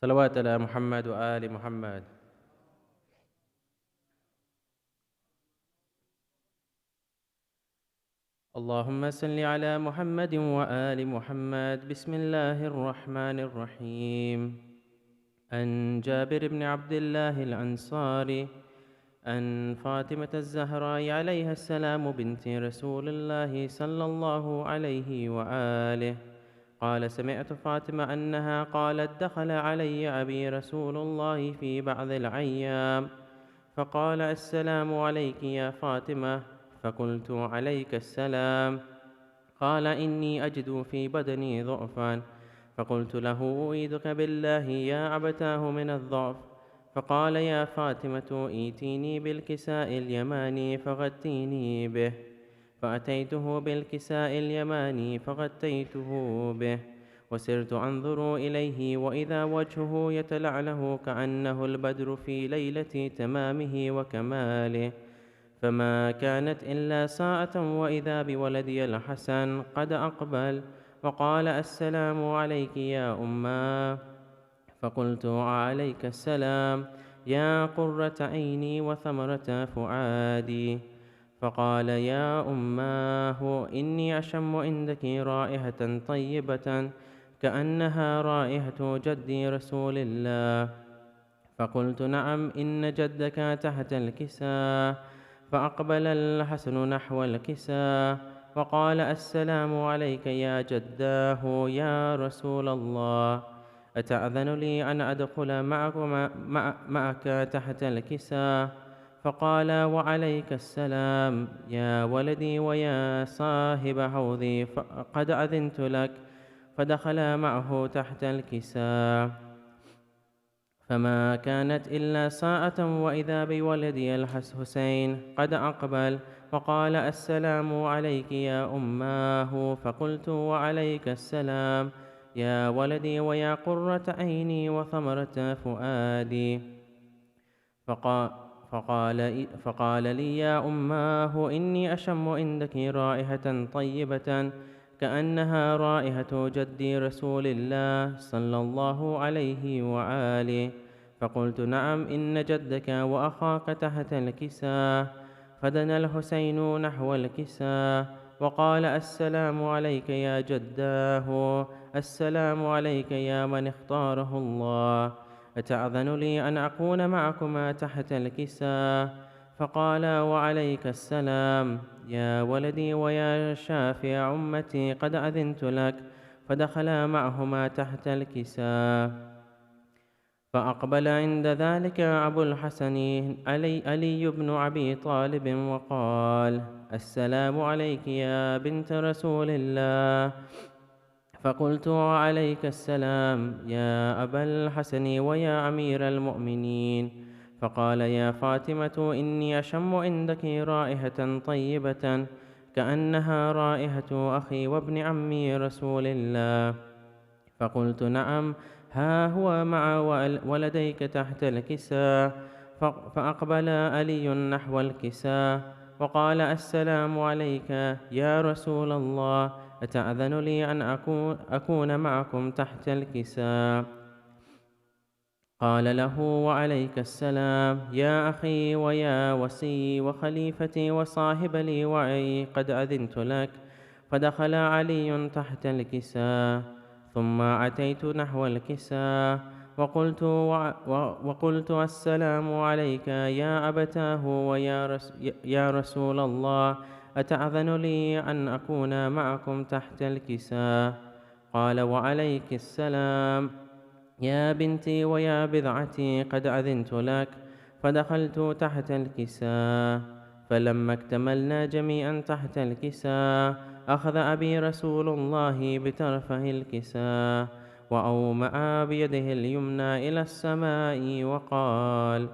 صلوات على محمد وآل محمد. اللهم صل على محمد وآل محمد. بسم الله الرحمن الرحيم. عن جابر بن عبد الله الأنصاري عن فاطمة الزهراء عليها السلام بنت رسول الله صلى الله عليه وآله قال: سمعت فاطمة أنها قالت: دخل علي أبي رسول الله في بعض الأيام فقال: السلام عليك يا فاطمة. فقلت: عليك السلام. قال: إني أجد في بدني ضعفا. فقلت له: أعيذك بالله يا أبتاه من الضعف. فقال: يا فاطمة ائتيني بالكساء اليماني فغتيني به. فأتيته بالكساء اليماني فغطيته به، وسرت أنظر إليه وإذا وجهه يتلعله كأنه البدر في ليلة تمامه وكماله. فما كانت إلا ساعة وإذا بولدي الحسن قد أقبل وقال: السلام عليك يا أماه. فقلت: عليك السلام يا قرة عيني وثمرة فؤادي. فقال: يا أماه إني أشم عندك رائحة طيبة كأنها رائحة جدي رسول الله. فقلت: نعم، إن جدك تحت الكساء. فأقبل الحسن نحو الكساء وقال: السلام عليك يا جداه يا رسول الله، أتأذن لي أن أدخل معك تحت الكساء؟ فقال: وعليك السلام يا ولدي ويا صاحب حوضي، قد أذنت لك. فدخل معه تحت الكساء. فما كانت إلا ساعة وإذا بولدي الحسين قد أقبل وقال: السلام عليك يا أماه. فقلت: وعليك السلام يا ولدي ويا قرة عيني وثمرة فؤادي. فقال لي: يا أماه إني أشم عندك رائحة طيبة كأنها رائحة جدي رسول الله صلى الله عليه وآله. فقلت: نعم، إن جدك وأخاك تحت الكساء. فدنا الحسين نحو الكساء وقال: السلام عليك يا جداه، السلام عليك يا من اختاره الله، أتأذن لي أن أكون معكما تحت الكساء؟ فقال: وعليك السلام يا ولدي ويا شافع أمتي، قد أذنت لك. فدخلا معهما تحت الكساء. فأقبل عند ذلك أبو الحسن علي بن أبي طالب وقال: السلام عليك يا بنت رسول الله. فقلت: وعليك السلام يا أبا الحسن ويا أمير المؤمنين. فقال: يا فاطمة إني أشم عندك رائحة طيبة كأنها رائحة أخي وابن عمي رسول الله. فقلت: نعم، ها هو مع ولديك تحت الكساء. فأقبل علي نحو الكساء وقال: السلام عليك يا رسول الله، أتأذن لي أن أكون معكم تحت الكساء؟ قال له: وعليك السلام يا أخي ويا وصي وخليفتي وصاحب لي وعي، قد أذنت لك. فدخل علي تحت الكساء. ثم أتيت نحو الكساء وقلت: السلام عليك يا أبتاه يا رسول الله، أتأذن لي أن أكون معكم تحت الكساء؟ قال: وعليك السلام يا بنتي ويا بضعتي، قد أذنت لك. فدخلت تحت الكساء. فلما اكتملنا جميعا تحت الكساء أخذ أبي رسول الله بطرفه الكساء وأومأ بيده اليمنى إلى السماء وقال: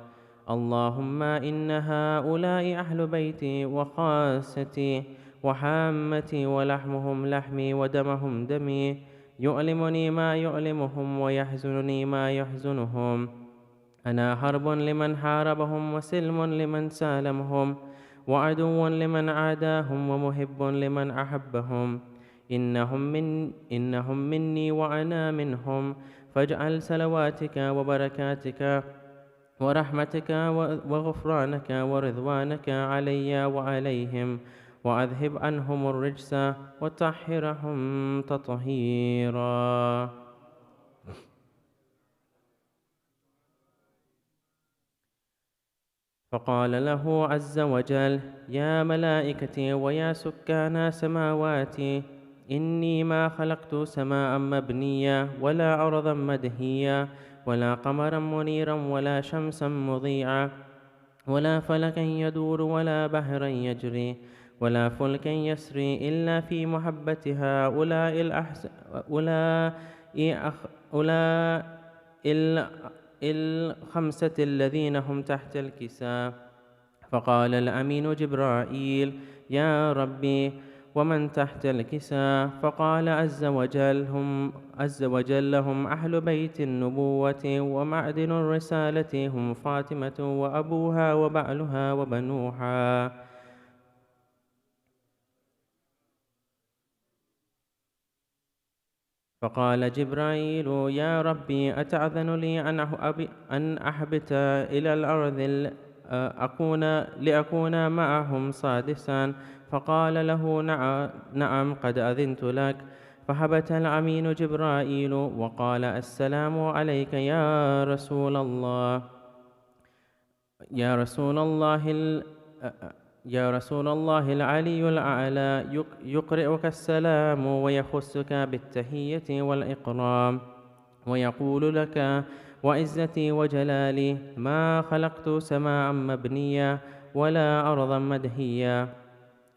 اللهم إن هؤلاء أهل بيتي وخاصتي وحامتي، ولحمهم لحمي ودمهم دمي، يؤلمني ما يؤلمهم ويحزنني ما يحزنهم. أنا حرب لمن حاربهم وسلم لمن سالمهم وعدو لمن عاداهم ومحب لمن أحبهم. إنهم مني وأنا منهم، فاجعل صلواتك وبركاتك ورحمتك وغفرانك ورضوانك علي وعليهم، وأذهب عنهم الرجس وطهرهم تطهيرا. فقال له عز وجل: يا ملائكتي ويا سكان سماواتي، إني ما خلقت سماء مبنية ولا أرضا مدهية ولا قمرا منيرا ولا شمسا مضيعا ولا فلكا يدور ولا بحرا يجري ولا فلكا يسري إلا في محبة هؤلاء الخمسة الذين هم تحت الكساء. فقال الأمين جبرائيل: يا ربي، ومن تحت الكساء؟ فقال عز وجل: هم أهل بيت النبوة ومعدن الرسالة، هم فاطمة وأبوها وبعلها وبنوها. فقال جبرائيل: يا ربي، أتأذن لي أن أحبت إلى الأرض لأكون معهم سادسا؟ فقال له: نعم، قد أذنت لك. فهبت الأمين جبرائيل وقال: السلام عليك يا رسول الله، يا رسول الله يا رسول الله العلي الأعلى، يقرئك السلام ويخصك بالتحية والإكرام، ويقول لك: وعزتي وجلالي ما خلقت سماء مبنية ولا أرضا مدهية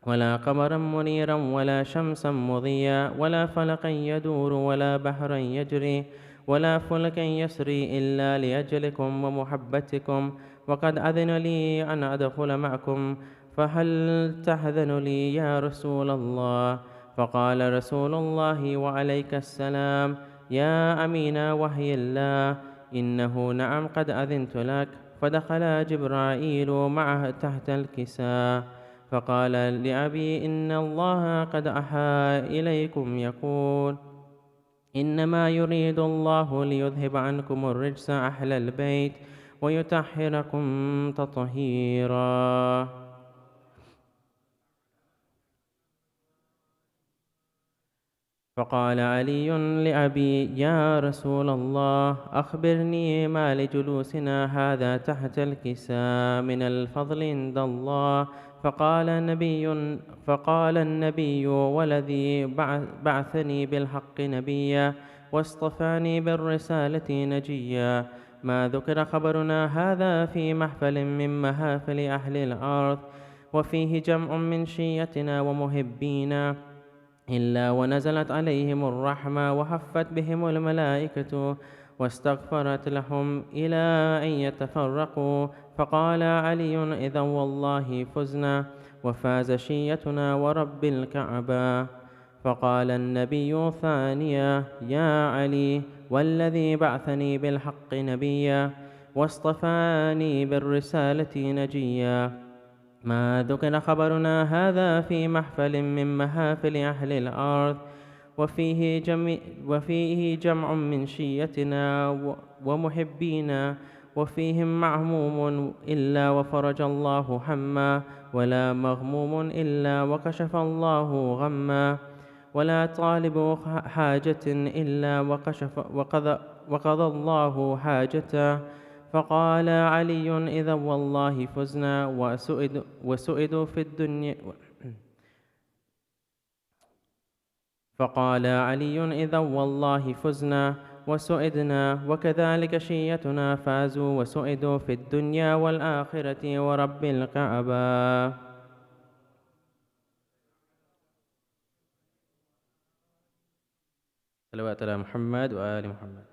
ولا قمرا منيرا ولا شمسا مضيا ولا فلقا يدور ولا بحرا يجري ولا فلكا يسري إلا لأجلكم ومحبتكم، وقد أذن لي أن أدخل معكم، فهل تأذن لي يا رسول الله؟ فقال رسول الله: وعليك السلام يا أمين وحي الله، إنه نعم، قد أذنت لك. فدخل جبرائيل معه تحت الكساء، فقال لأبي: إن الله قد أوحى إليكم يقول: إنما يريد الله ليذهب عنكم الرجس أهل البيت ويطهركم تطهيرا. فقال علي لأبي: يا رسول الله، أخبرني ما لجلوسنا هذا تحت الكساء من الفضل عند الله. فقال النبي: والذي بعثني بالحق نبيا واصطفاني بالرسالة نجيا، ما ذكر خبرنا هذا في محفل من محافل أهل الأرض، وفيه جمع من شيتنا ومحبينا، إلا ونزلت عليهم الرحمة وحفت بهم الملائكة واستغفرت لهم إلى أن يتفرقوا. فقال علي: إذا والله فزنا وفاز شيتنا ورب الكعبة. فقال النبي ثانيا: يا علي، والذي بعثني بالحق نبيا واصطفاني بالرسالة نجيا، ما ذكر خبرنا هذا في محفل من محافل أهل الأرض، وفيه جمع من شيتنا ومحبينا، وفيهم معموم إلا وفرج الله هما، ولا مغموم إلا وكشف الله غما، ولا طالب حاجة إلا وقضى الله حاجته. فقال علي: إذا والله فزنا وسئدوا في الدنيا. فقال علي: إذا والله فزنا وسئدنا، وكذلك شيتنا فازوا وسئدوا في الدنيا والآخرة ورب الكعبة. صلوات على محمد وآل محمد.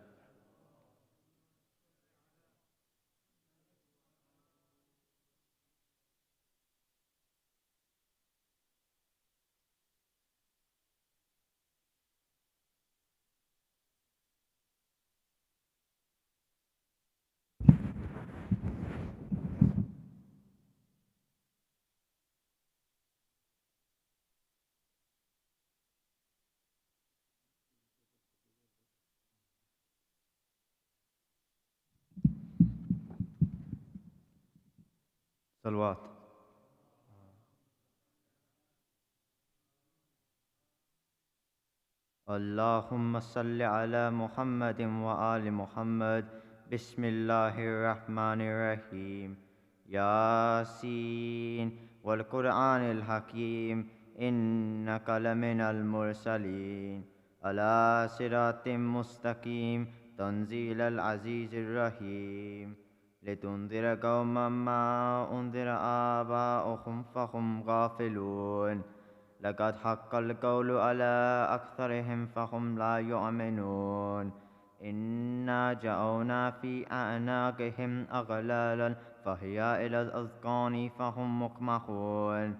صلوات. اللهم صل على محمد وآل محمد. بسم الله الرحمن الرحيم. ياسين والقرآن الحكيم إنك لمن المرسلين على صراط مستقيم تنزيل العزيز الرحيم لتنذر قوما ما أنذر آباؤهم فهم غافلون لقد حق القول على أكثرهم فهم لا يؤمنون إنا جعلنا في أعناقهم أغلالا فهي إلى الأذقان فهم مقمحون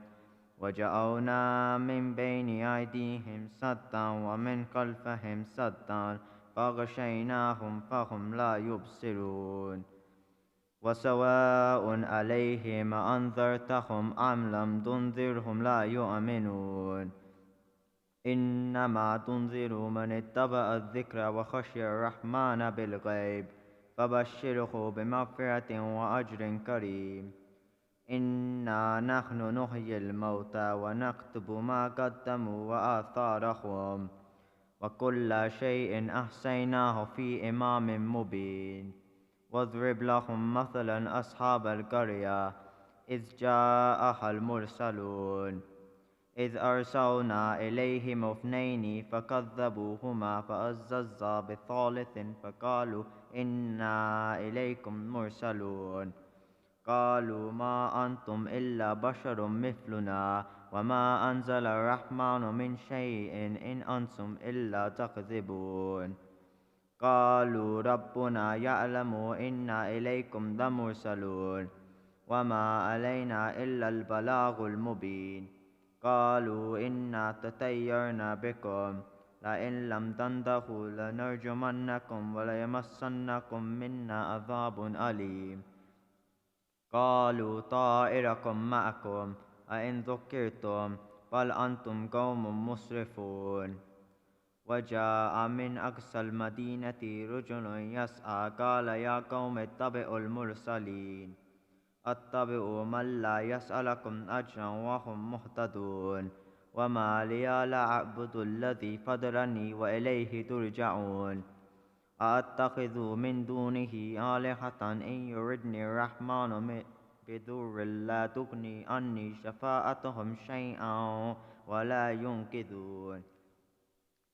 وجعلنا من بين أيديهم سدا ومن خلفهم سدا فغشيناهم فهم لا يبصرون وسواء عليهم أنذرتهم أم لم تنذرهم لا يؤمنون إنما تنذر من اتبع الذكر وخشي الرحمن بالغيب فبشره بمغفرة وأجر كريم إنا نحن نحيي الموتى ونكتب ما قدموا وآثارهم وكل شيء أحصيناه في إمام مبين واضرب لهم مثلا أصحاب القرية إذ جاءها المرسلون إذ أرسلنا إليهم اثنين فكذبوهما فعززنا بثالث فقالوا إنا إليكم مرسلون قالوا ما أنتم إلا بشر مثلنا وما أنزل الرحمن من شيء إن أنتم إلا تكذبون قالوا ربنا يعلم إنا إليكم لمرسلون وما علينا إلا البلاغ المبين قالوا إنا تطيرنا بكم لئن لم تنتهوا لنرجمنكم وليمسنكم منا عذاب أليم قالوا طائركم معكم أئن ذكرتم بل أنتم قوم مسرفون وجاء من أقصى المدينة رجل يسعى قال يا قوم اتبعوا المرسلين اتبعوا من لا يسألكم أجرا وهم مهتدون وما لي لا أعبد الذي فطرني وإليه ترجعون أأتخذ من دونه آلهة إن يردني الرحمن بضر لا تغني عني شفاعتهم شيئا ولا ينقذون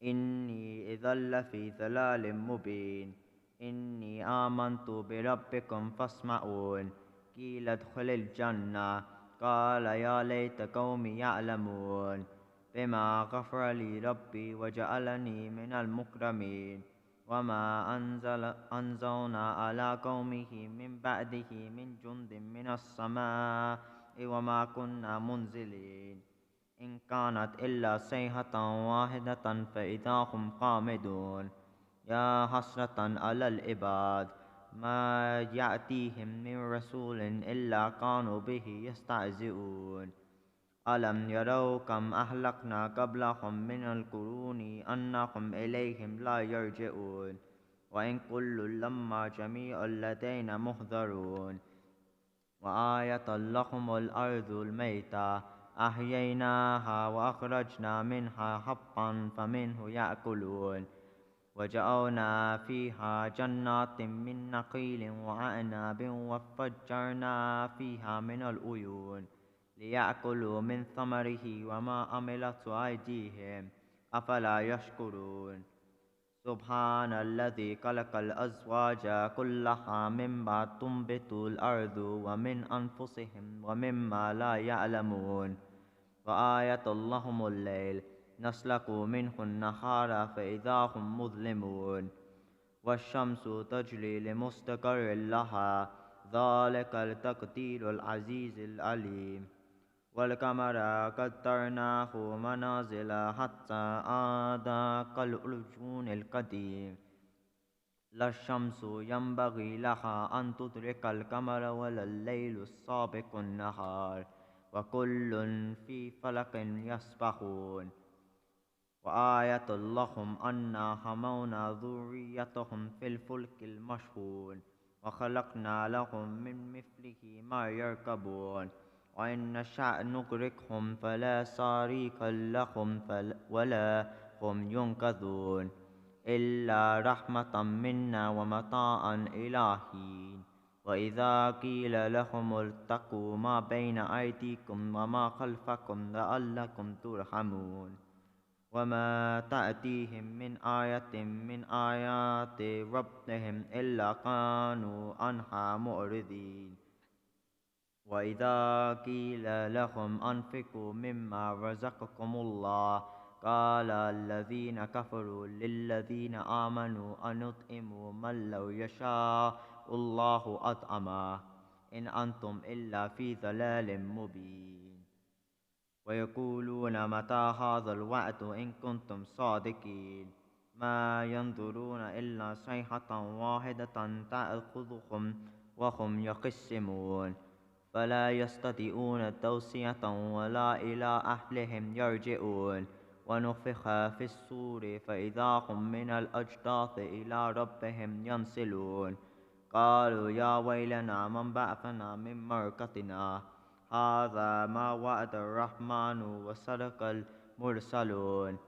إني إذا لفي ضلال مبين إني آمنت بربكم فاسمعون قيل ادخل الجنة قال يا ليت قومي يعلمون بما غفر لي ربي وجعلني من المكرمين وما أنزلنا على قومه من بعده من جند من السماء وما كنا منزلين إن كانت إلا صيحة واحدة فإذا هم خامدون يا حسرة على العباد ما يأتيهم من رسول إلا كانوا به يستهزئون ألم يروا كم أهلكنا قبلهم من القرون أنهم إليهم لا يرجعون وإن كل لما جميع لدينا محضرون وآية لهم الأرض الميتة أحييناها وأخرجنا منها حبا فمنه يأكلون وجعلنا فيها جنات من نخيل وعنب وفجرنا فيها من العيون ليأكلوا من ثمره وما عملت أيديهم أفلا يشكرون سبحان الذي خلق الأزواج كلها مما تنبت الأرض ومن أنفسهم ومما لا يعلمون وآية لهم الليل نسلك منه النهار فإذا هم مظلمون والشمس تجري لمستقر لها ذلك التقدير العزيز العليم والقمر قدرناه منازل حتى عاد كالعرجون القديم لا الشمس ينبغي لها أن تدرك القمر ولا الليل السابق النهار وكل في فلك يسبحون وآية لهم أنا حملنا ذريتهم في الفلك المشحون وخلقنا لهم من مثله ما يركبون وإن نشأ نغرقهم فلا صريخ لهم ولا هم ينقذون إلا رحمة منا ومتاعا إلى حين وإذا قيل لهم اتقوا ما بين أيديكم وما خلفكم لعلكم ترحمون وما تأتيهم من آية من آيات ربهم إلا كانوا عنها معرضين وإذا قيل لهم أنفقوا مما رزقكم الله قال الذين كفروا للذين آمنوا أنطعم من لو يشاء الله أطعمه إن أنتم إلا في ضلال مبين ويقولون متى هذا الوعد إن كنتم صادقين ما ينظرون إلا صيحة واحدة تأخذهم وهم يخصمون فلا يستطيعون توصية ولا إلى أهلهم يرجعون ونفخ في الصور فإذا هم من الأجداث إلى ربهم ينسلون قالوا يا ويلنا من بعثنا من مرقدنا هذا ما وعد الرحمن وصدق المرسلون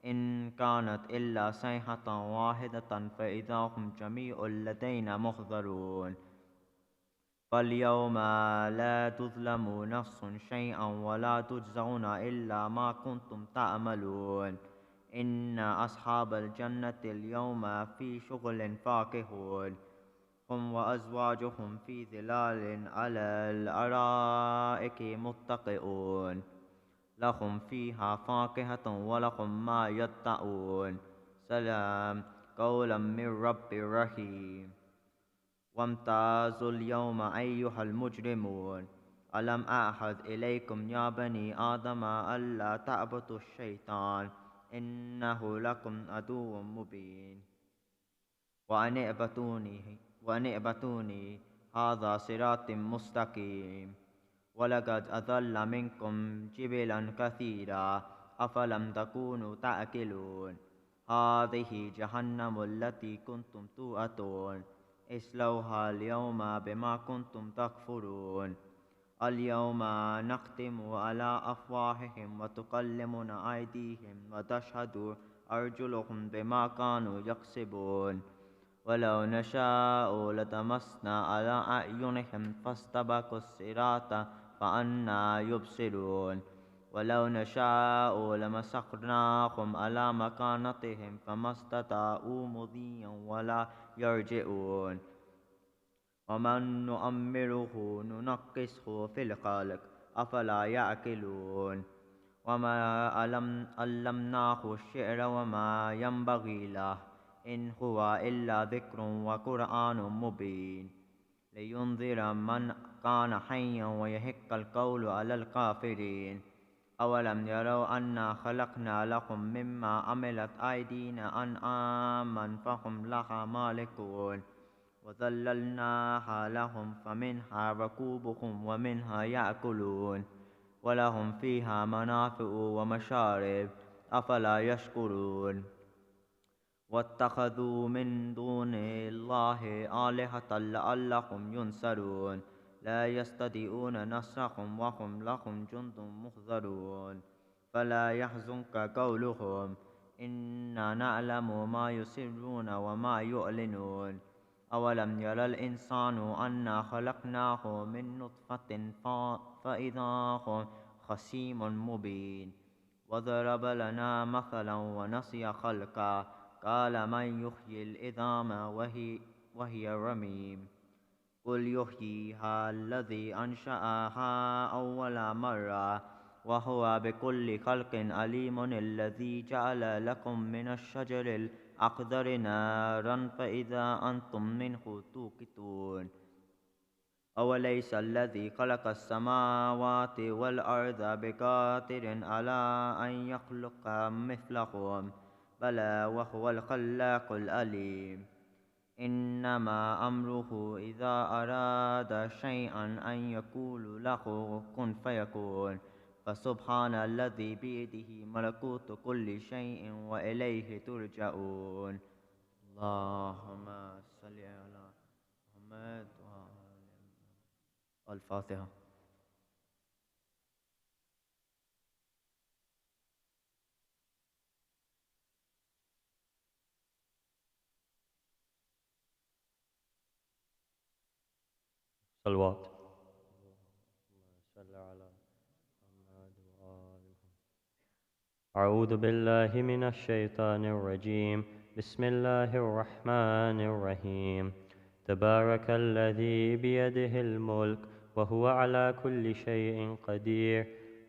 إن كانت إلا صيحة واحدة فإذا هم جميع لدينا محضرون فاليوم لا تظلم نفس شيئا ولا تجزون إلا ما كنتم تعملون إن أصحاب الجنة اليوم في شغل فاكهون هم وأزواجهم في ظلال على الأرائك متكئون لهم فيها فاكهة ولهم ما يدعون سلام قولا من رب رحيم وامتازوا اليوم أيها المجرمون ألم أعهد إليكم يا بني آدم ألا تعبدوا الشيطان إنه لكم عدو مبين وأن اعبدوني هذا صراط مستقيم ولقد أضل منكم جبلا كثيرا أفلم تكونوا تأكلون هذه جهنم التي كنتم توعدون اصلوها اليوم بما كنتم تكفرون اليوم نختم على أفواههم وتكلمنا أيديهم وتشهد أرجلهم بما كانوا يكسبون ولو نشاء لطمسنا على أعينهم فاستبقوا الصراط فأنى يبصرون ولو نشاء لمسخناهم على مكانتهم فما استطاعوا مضيا ولا يرجعون ومن نؤمره ننقصه في الخلق أفلا يعقلون وما علمناه الشعر وما ينبغي له إن هو إلا ذكر وقرآن مبين لينذر من كان حيا ويحق القول على الكافرين أولم يروا أنا خلقنا لهم مما عملت أيدينا أنعاما فهم لها مالكون وذللناها لهم فمنها ركوبهم ومنها يأكلون ولهم فيها منافع ومشارب أفلا يشكرون واتخذوا من دون الله آلهة لعلهم ينصرون لا يستطيعون نصرهم وهم لهم جند محضرون فلا يحزنك قولهم إنا نعلم ما يسرون وما يعلنون أولم يرى الإنسان أنا خلقناه من نطفة فإذا هو خصيم مبين وضرب لنا مثلا ونسي خلقه قال من يحيي العظام وهي رميم قل يحييها الذي أنشأها أول مرة وهو بكل خلق عليم الذي جعل لكم من الشجر الأخضر نارا فإذا أنتم منه توقدون أوليس الذي خلق السماوات والأرض بقادر على أن يخلق مثلهم بلى وهو الخلاق العليم إنما أمره إذا أراد شيئا أن يقول له كن فيكون فسبحان الذي بيده ملكوت كل شيء وإليه ترجعون اللهم صل على محمد الفاتحة. صلوات. صل على محمد وآل محمد. أعوذ بالله من الشيطان الرجيم. بسم الله الرحمن الرحيم. تبارك الذي بيده الملك وهو على كل شيء قدير،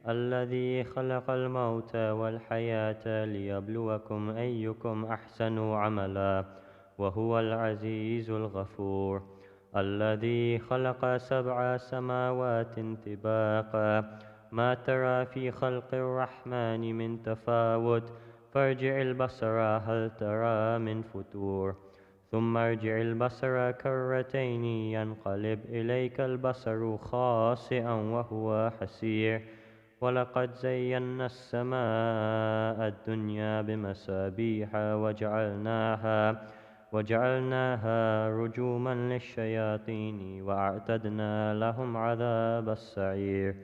الذي خلق الموت والحياة ليبلوكم أيكم أحسن عملا، وهو العزيز الغفور، الذي خلق 7 سماوات طباقا، ما ترى في خلق الرحمن من تفاوت، فارجع البصر هل ترى من فتور، ثم ارجع البصر كرتين ينقلب إليك البصر خاسئا وهو حسير، ولقد زينا السماء الدنيا بمصابيح وجعلناها رجوما للشياطين وأعتدنا لهم عذاب السعير.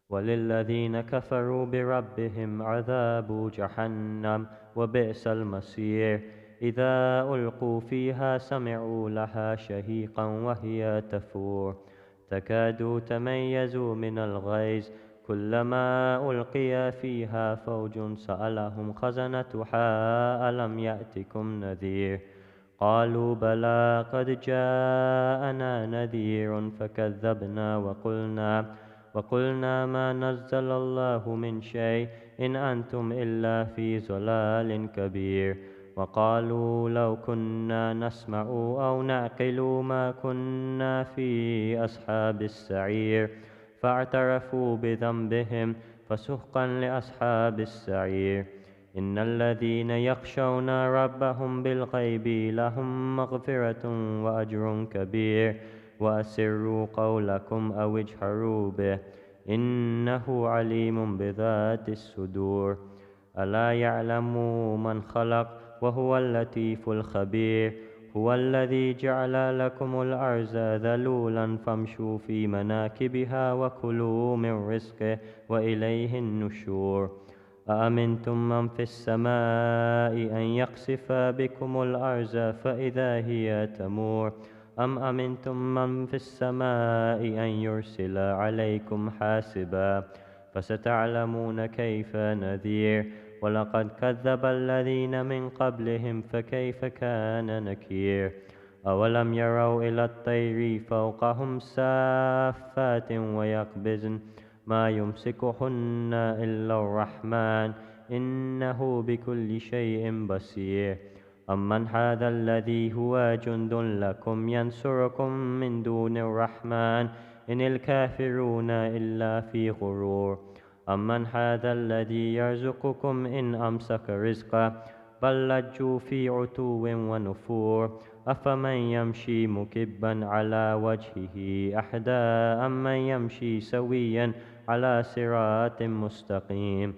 وللذين كفروا بربهم عذاب جهنم وبئس المصير. إذا ألقوا فيها سمعوا لها شهيقا وهي تفور، تكاد تميز من الغيظ، كلما ألقي فيها فوج سألهم خزنتها ألم يأتكم نذير، قالوا بلى قد جاءنا نذير فكذبنا وقلنا ما نزل الله من شيء إن أنتم إلا في ضلال كبير، وقالوا لو كنا نسمع أو نعقل ما كنا في أصحاب السعير، فاعترفوا بذنبهم فسحقا لأصحاب السعير. إن الذين يخشون ربهم بالغيب لهم مغفرة وأجر كبير، وأسروا قولكم أو اجهروا به إنه عليم بذات الصدور. ألا يعلم من خلق وهو اللطيف الخبير. هو الذي جعل لكم الأرض ذلولا فامشوا في مناكبها وكلوا من رزقه وإليه النشور. أأمنتم من في السماء أن يخسف بكم الأرض فإذا هي تمور، أم أمنتم من في السماء أن يرسل عليكم حاسبا، فستعلمون كيف نذير. ولقد كذب الذين من قبلهم فكيف كان نكير. أولم يروا إلى الطير فوقهم سافات ويقبضن ما يمسكهن إلا الرحمن إنه بكل شيء بصير. أمن هذا الذي هو جند لكم ينصركم من دون الرحمن إن الكافرون إلا في غرور. أمن هذا الذي يرزقكم إن أمسك رزقه بل لجوا في عتو ونفور. أفمن يمشي مكبا على وجهه أحدى أمن يمشي سويا على صراط مستقيم.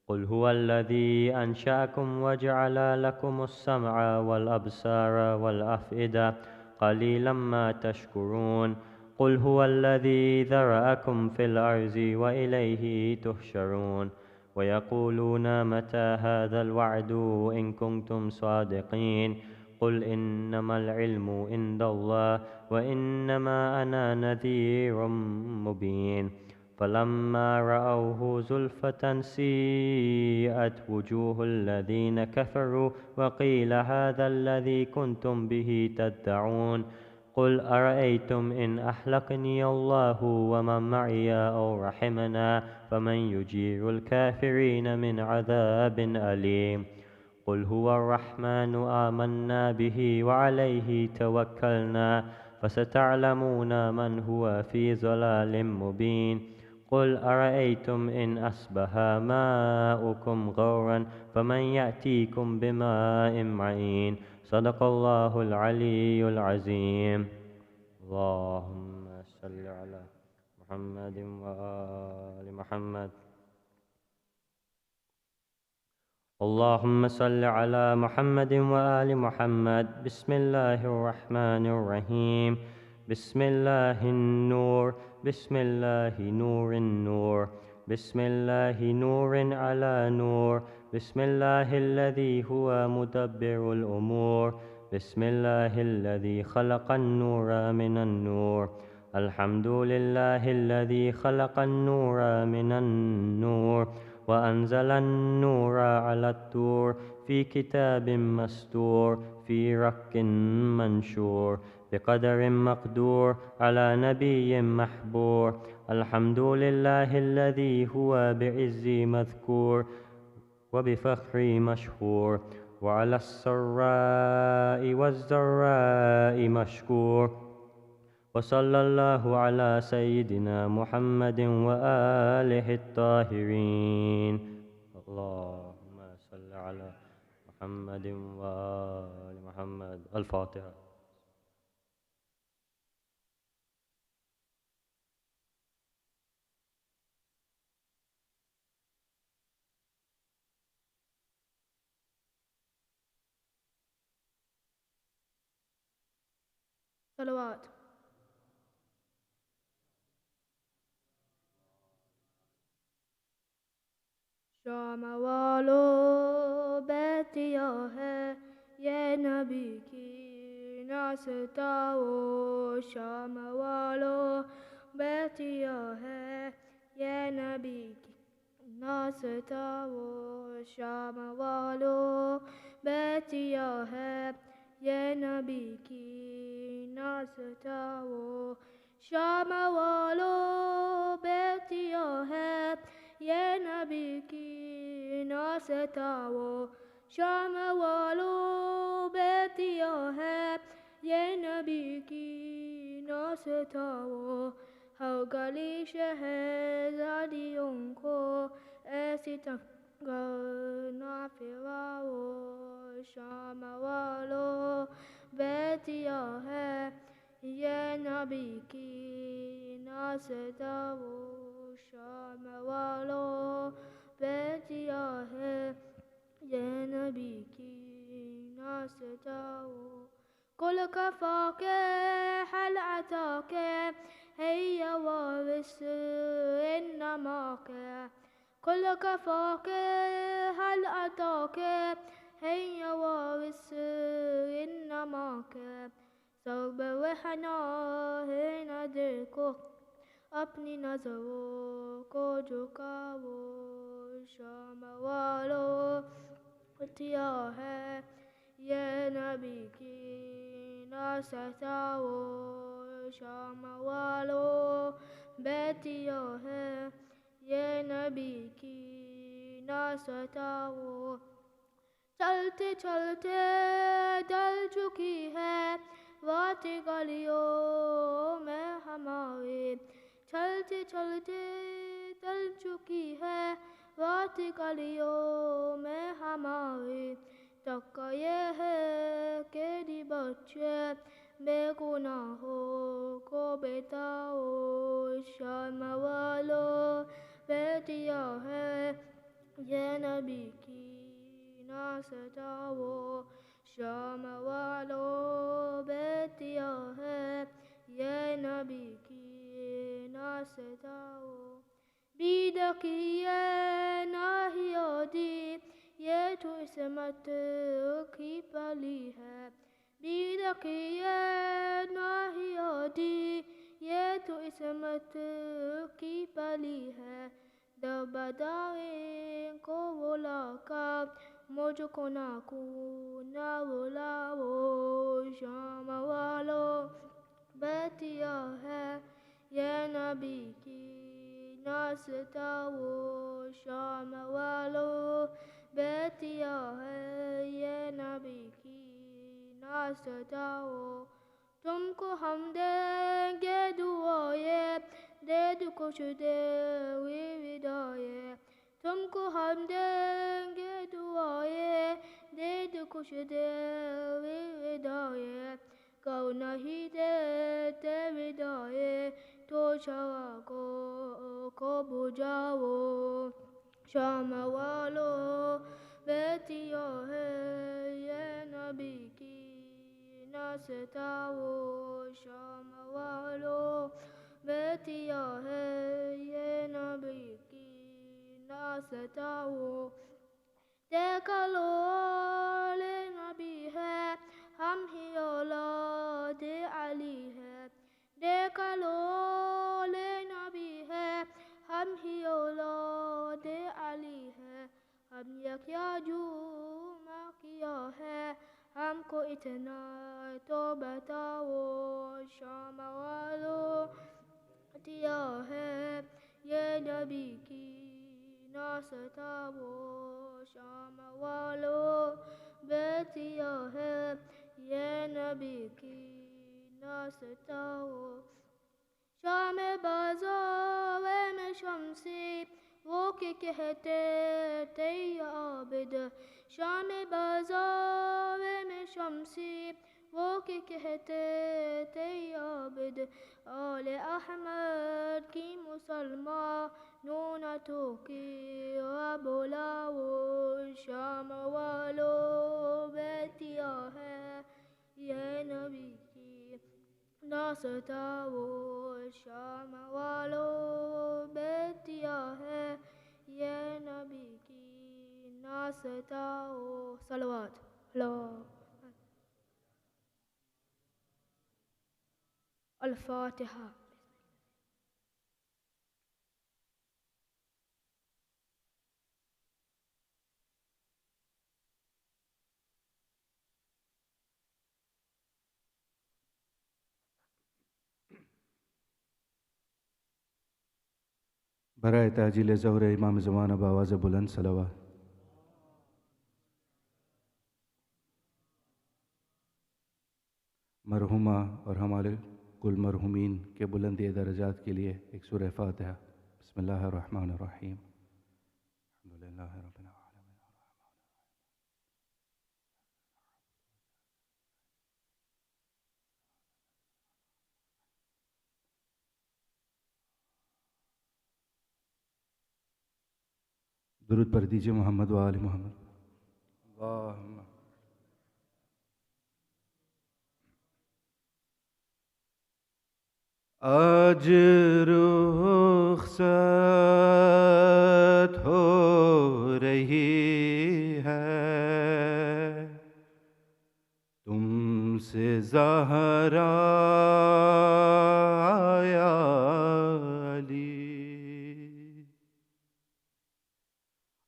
قل هو الذي أنشأكم وجعل لكم السمع والأبصار والأفئدة قليلا ما تشكرون. قل هو الذي ذرأكم في الأرض وإليه تحشرون. ويقولون متى هذا الوعد إن كنتم صادقين. قل إنما العلم عند الله وإنما أنا نذير مبين. فلما رأوه زلفة سيئت وجوه الذين كفروا وقيل هذا الذي كنتم به تدعون. قل أرأيتم إن أهلكني الله ومن معي أو رحمنا فمن يجير الكافرين من عذاب أليم. قل هو الرحمن آمنا به وعليه توكلنا فستعلمون من هو في ضلال مبين. قل أرأيتم إن أصبح ماؤكم غورا فمن يأتيكم بماء معين. صدق الله العلي العظيم. اللهم صل على محمد وآل محمد. اللهم صل على محمد وآل محمد. بسم الله الرحمن الرحيم. بسم الله النور بسم الله نور النور بسم الله نور على نور بسم الله الذي هو مدبر الأمور بسم الله الذي خلق النور من النور الحمد لله الذي خلق النور من النور وأنزل النور على الطور في كتاب مستور في رق منشور بقدر مقدور على نبي محبور الحمد لله الذي هو بعزي مذكور وبفخري مشهور وعلى السراء والزراء مشكور وصلى الله على سيدنا محمد وآله الطاهرين اللهم صل على محمد وآل محمد الفاتحة صلوات. शाम वालों बैठिया है ये नबी की नासताओ शाम वालों बैठिया है ये नबी की नासताओ शाम वालों बैठिया है ये नबी की नासताओ शाम वालों बैठिया है ये नबी की नासताओ शाम वालों बैठिया है ये नबी की नासताओ हर गली शहजादियों को ऐसी तंगना फिराओ शाम वालों बैठिया है ये नबी की नासताओ शाम वालों बैठिया है ये नबी की नासताओ कुल कफा के हल अता के हैया वारिस इन्नमा के कुल कफा के हल अता के हैया वारिस इन्नमा के सब रहना है नजर को अपनी नजरों को झुकाओ शाम वालों उठिया है ये नबी की नासताओ शाम वालों बैठिया है ये नबी की नासताओ चलते चलते डल चुकी है रात गलियों में हमारे चलते चलते चल चुकी है रात गलियों में हमारे तक ये है कि बच्चे बेगुनाहों को बताओ शाम वालों बैठिया है ये नबी की नासताओ शाम वालों बैठिया है ये नबी की नासताओ बीद की ये नाहियो दी ये तो इसमत की पली है बीद की ये नाहियो दी ये तो इसमत की पली है दबदाए को बोला का मुझको ना बुलाओ शाम वालों बैठिया है ये नबी की नासताओ शाम वालों बैठिया है ये नबी की नासताओ तुमको हम देंगे दुआएं दे दो कुछ दे विदाएं तुमको हम देंगे दुआएं दे दो कुछ दे विदाएं कौ नहीं देते विदाएं तो शवा को बुझाओ शाम वालों बैठिया है ये नबी की नासताओ शाम बेतिया है ये नबी की नासताओ देख लो ले नबी है हम ही औलाद अली है देख लो ले नबी है हम ही औलाद अली है हम ये क्या जुमा किया है हमको इतना तो बताओ शाम वालों दिया है ये नबी की नासताओ शाम वालों बेतिया है ये नबी की नासताओ शाम बाज़ावे में शम्सी वो के कहते थे आबिद शाम बाज़ावे में शम्सी वो के कहते थे आबिद आले अहमद की मुसलमानों न तो की बुलाओ शाम वालों बेतिया है ये नबी की नासताओ शाम वालों बेतिया है ये नबी की नासताओ सलवात अल-फातिहा बराए ताजील ज़ोहर इमाम ज़माना बावाज़ बुलंद सलवा मरहुमा और हमारे कुल मरहुमीन के बुलंद दरजात के लिए एक सूरह फातिहा। बिस्मिल्लाहिर्रहमानिर्रहीम। अल्हम्दुलिल्लाहि रब्बिल आलमीन। दुरूद पढ़ दीजिए मोहम्मद व आले मोहम्मद। अल्लाहुम्मा आज रुखसत हो रही है तुमसे ज़हरा या अली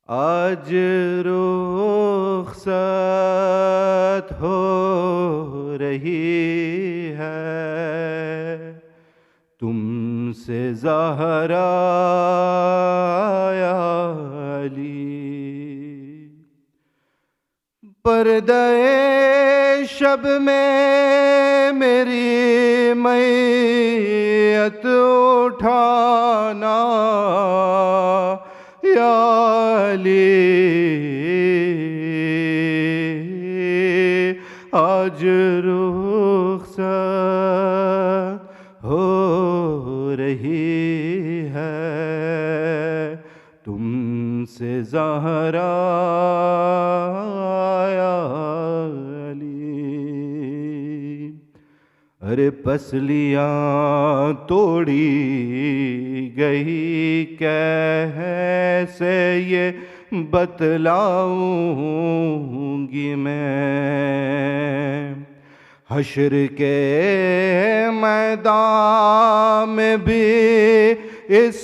आज रुखसत हो रही है तुमसे ज़हरा या अली पर्दे शब में मेरी मैयत उठाना या अली आज रुखसत हो रही है तुमसे ज़हरा या अली अरे पसलियाँ तोड़ी गई कैसे ये बतलाऊंगी मैं हश्र के मैदान में भी इस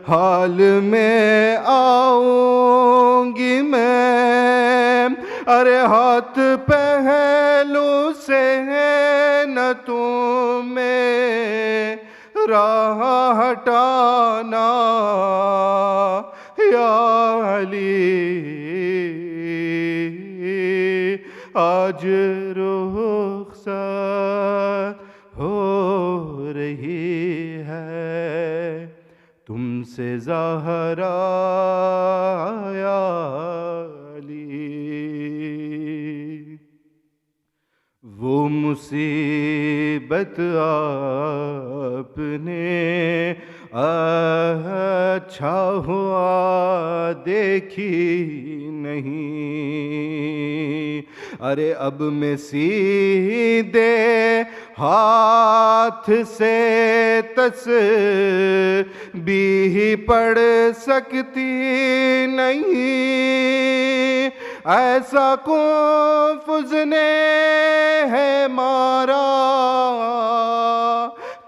हाल में आऊंगी मैं अरे हाथ पहलू से न तुम्हें राह हटाना या अली आज रुखसत हो रही है तुमसे ज़हरा या अली वो मुसीबत आपने अच्छा हुआ देखी नहीं अरे अब मैं सीधे हाथ से तस्बीह पढ़ सकती नहीं, ऐसा कुफ्र ने है मारा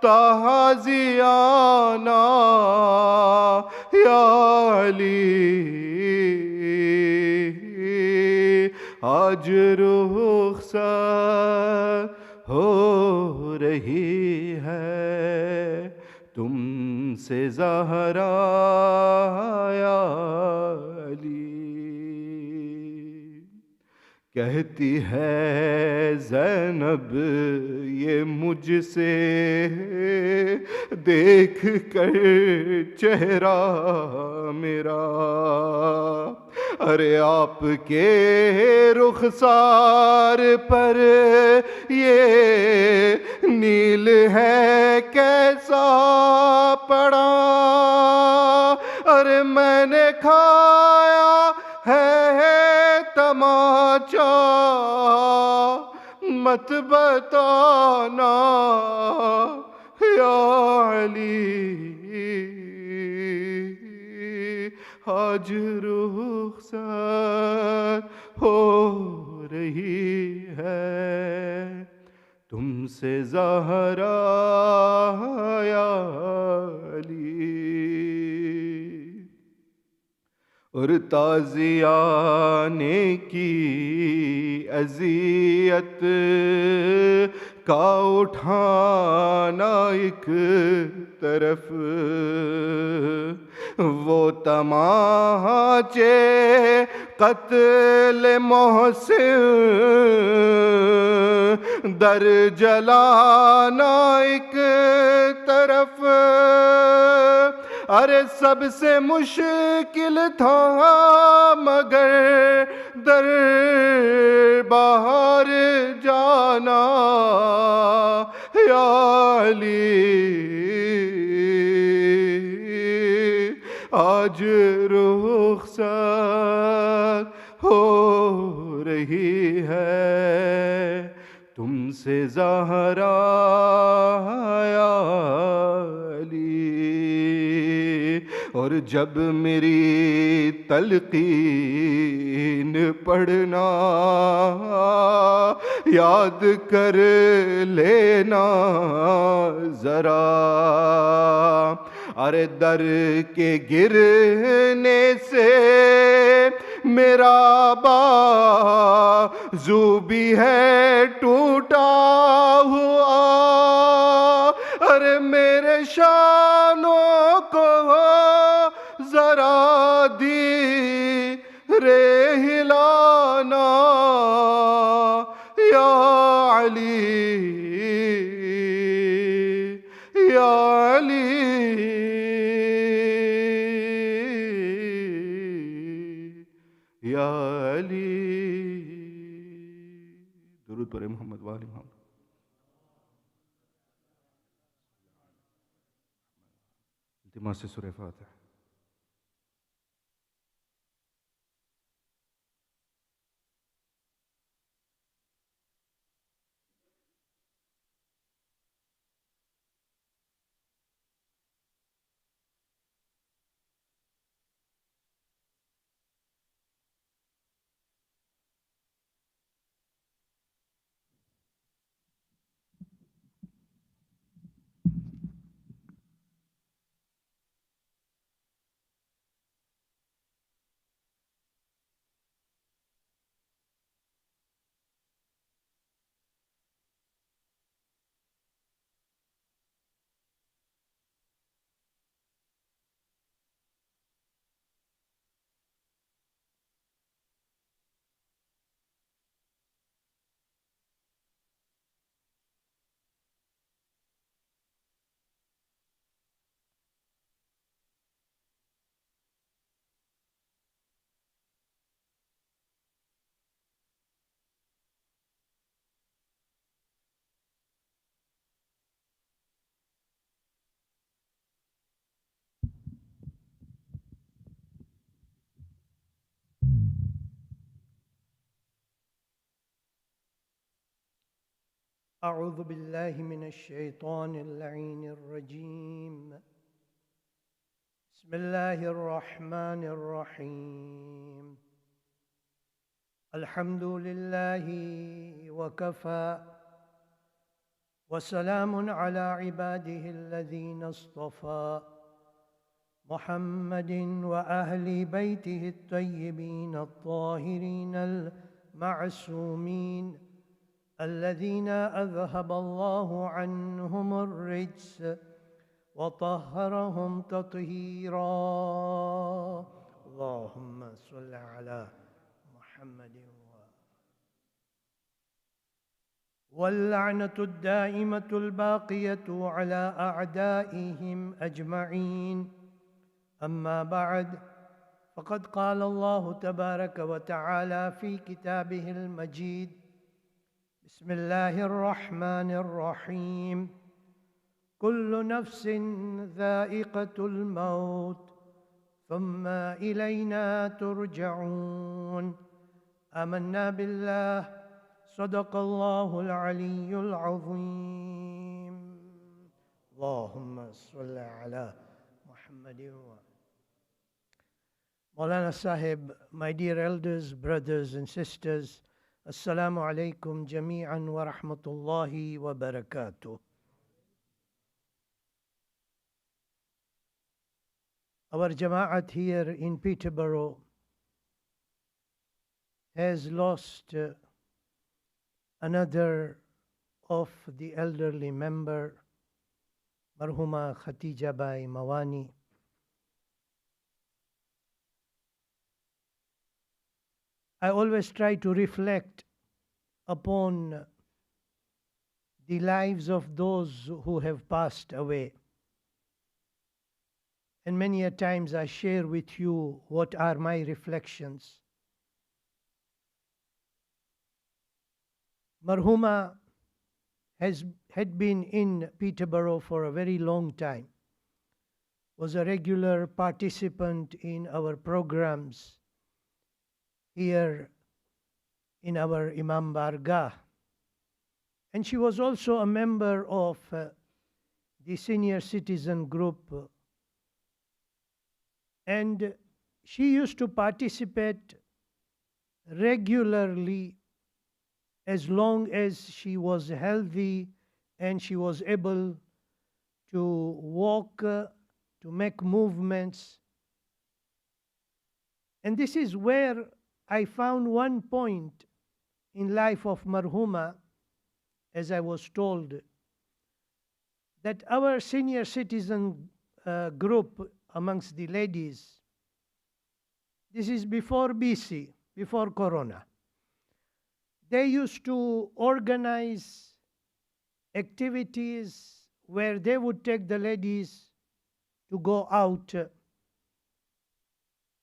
ताजियाना या अली। आज रुखसत हो रही है तुमसे ज़हरा या अली। कहती है ज़ैनब ये मुझसे देख कर चेहरा मेरा, अरे आपके रुखसार पर ये नील है कैसा पड़ा, अरे मैंने खाया है तमाचा मत बताना या अली। आज रुखसत हो रही है तुमसे ज़हरा या अली। और ताज़ियाने की अज़ियत का उठाना एक तरफ, वो तमाचे कत्ल मोहसिन दर जलाना एक तरफ, अरे सबसे मुश्किल था मगर दर बाहर जाना या अली। आज रुखसत हो रही है तुमसे ज़हरा या अली। और जब मेरी तलकीन पढ़ना याद कर लेना ज़रा, अरे दर के गिरने से मेरा बाजू भी है टूटा हुआ, अरे मेरे शानों को जरा दी रे हिलाना या अली या अली या अली। दुरूद पर मोहम्मद वाले मोहम्मद। इल्तिमास से सूरह फातिहा। أعوذ بالله من الشيطان اللعين الرجيم. بسم الله الرحمن الرحيم. الحمد لله وكفى وسلام على عباده الذين اصطفى محمد وأهل بيته الطيبين الطاهرين المعصومين الذين أذهب الله عنهم الرجس وطهرهم تطهيرا. اللهم صل على محمد. واللعنة الدائمة الباقية على أعدائهم أجمعين. أما بعد، فقد قال الله تبارك وتعالى في كتابه المجيد: بسم الله الرحمن الرحيم. كل نفس ذائقة الموت ثم إلينا ترجعون. آمنا بالله. صدق الله العلي العظيم. اللهم صل على محمد. Maulana Sahib, my dear elders, brothers and sisters, Assalamu alaikum jami'an wa rahmatullahi wa barakatuh. Our Jama'at here in Peterborough has lost another of the elderly member, Marhuma Khatija Bai Mawani. I always try to reflect upon the lives of those who have passed away. And many a times I share with you what are my reflections. Marhuma had been in Peterborough for a very long time, was a regular participant in our programs here in our Imam Bargah. And she was also a member of the senior citizen group. And she used to participate regularly as long as she was healthy and she was able to walk, to make movements. And this is where I found one point in life of Marhuma, as I was told, that our senior citizen group amongst the ladies, this is before BC, before Corona, they used to organize activities where they would take the ladies to go out,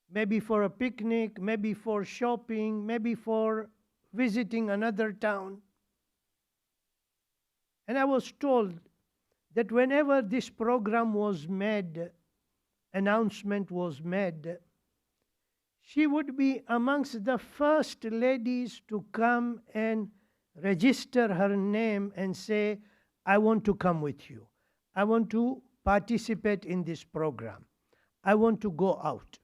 maybe for a picnic, maybe for shopping, maybe for visiting another town. And I was told that whenever this program was made, announcement was made, she would be amongst the first ladies to come and register her name and say, I want to come with you. I want to participate in this program. I want to go out.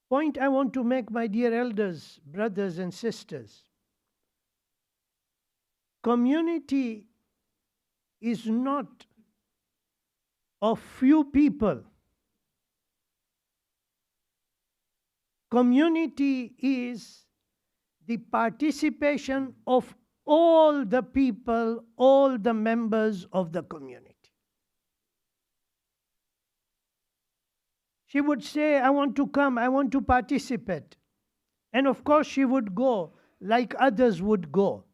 Point I want to make, my dear elders, brothers and sisters. Community is not of few people. Community is the participation of all the people, all the members of the community. She would say, I want to come, I want to participate. And of course she would go like others would go.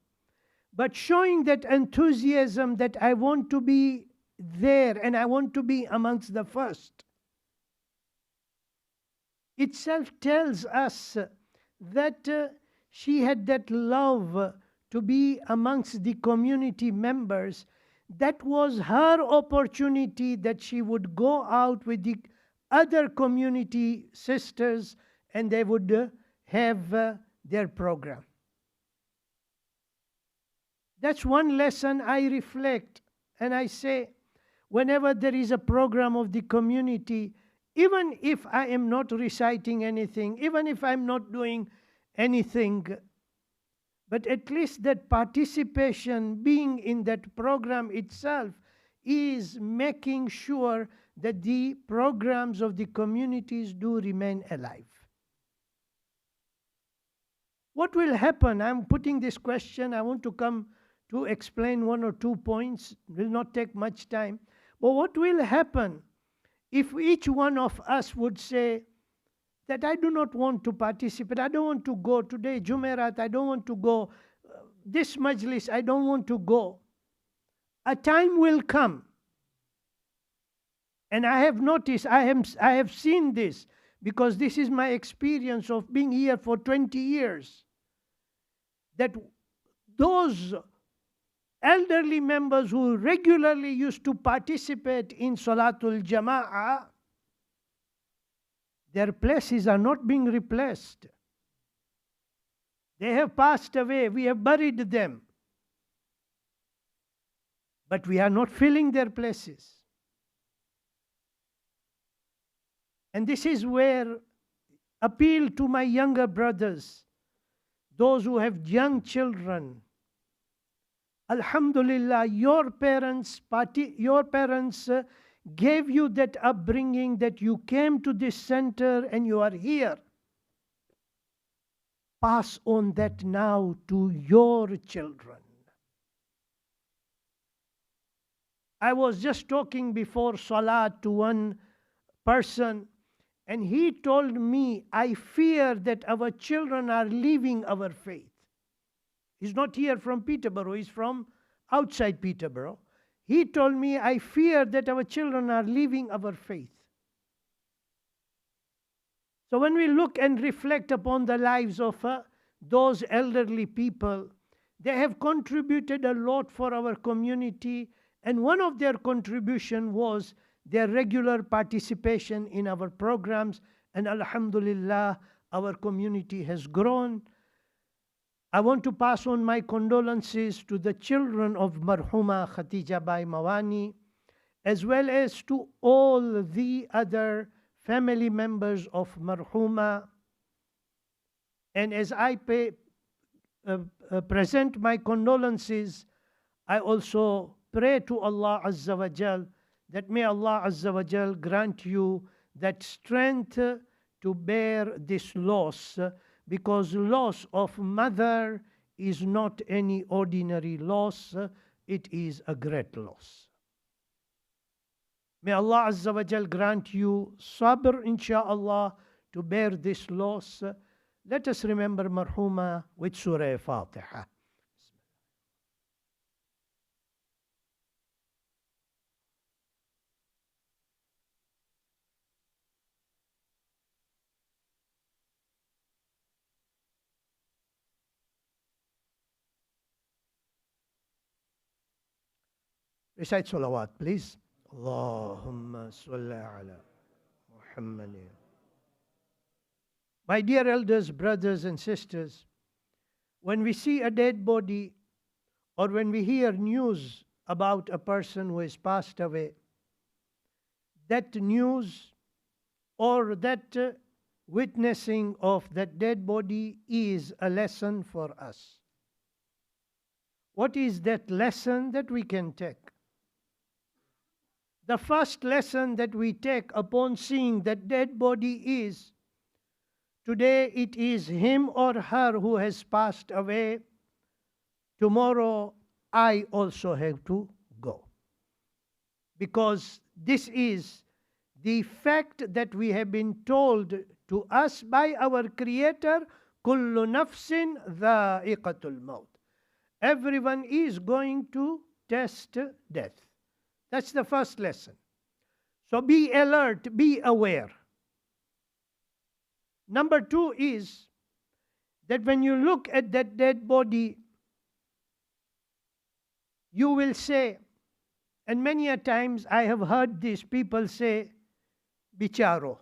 But showing that enthusiasm that I want to be there and I want to be amongst the first, itself tells us that she had that love to be amongst the community members. That was her opportunity, that she would go out with the other community sisters and they would have their program. That's one lesson I reflect, and I say, whenever there is a program of the community, even if I am not reciting anything, even if I'm not doing anything, but at least that participation, being in that program itself, is making sure that the programs of the communities do remain alive. What will happen? I'm putting this question. I want to come to explain one or 2 points. It will not take much time. But what will happen if each one of us would say that I do not want to participate, I don't want to go today, Jumeirah, I don't want to go, this Majlis, I don't want to go. A time will come, and I have noticed, I have seen this, because this is my experience of being here for 20 years, that those elderly members who regularly used to participate in Salatul Jama'ah, their places are not being replaced. They have passed away. We have buried them. But we are not filling their places. And this is where appeal to my younger brothers, those who have young children. Alhamdulillah, your parents gave you that upbringing, that you came to this center and you are here. Pass on that now to your children. I was just talking before Salat to one person, and he told me, I fear that our children are leaving our faith. He's not here from Peterborough, he's from outside Peterborough. He told me, I fear that our children are leaving our faith. So when we look and reflect upon the lives of those elderly people, they have contributed a lot for our community, and one of their contribution was their regular participation in our programs, and Alhamdulillah, our community has grown. I want to pass on my condolences to the children of Marhuma Khatija Bai Mawani, as well as to all the other family members of Marhuma. And as I present my condolences, I also pray to Allah Azza wa Jal that may Allah Azza wa Jal grant you that strength to bear this loss, because loss of mother is not any ordinary loss, it is a great loss. May Allah Azza wa Jal grant you sabr, insha'Allah, to bear this loss. Let us remember Marhuma with Surah Fatiha. Recite salawat, please. Allahumma salli ala Muhammadin. My dear elders, brothers and sisters, when we see a dead body or when we hear news about a person who has passed away, that news or that witnessing of that dead body is a lesson for us. What is that lesson that we can take? The first lesson that we take upon seeing that dead body is, today it is him or her who has passed away. Tomorrow I also have to go. Because this is the fact that we have been told to us by our Creator, Kullu nafsin dha'iqatul maut. Everyone is going to test death. That's the first lesson. So be alert, be aware. Number two is that when you look at that dead body, you will say, and many a times I have heard these people say, bicharo.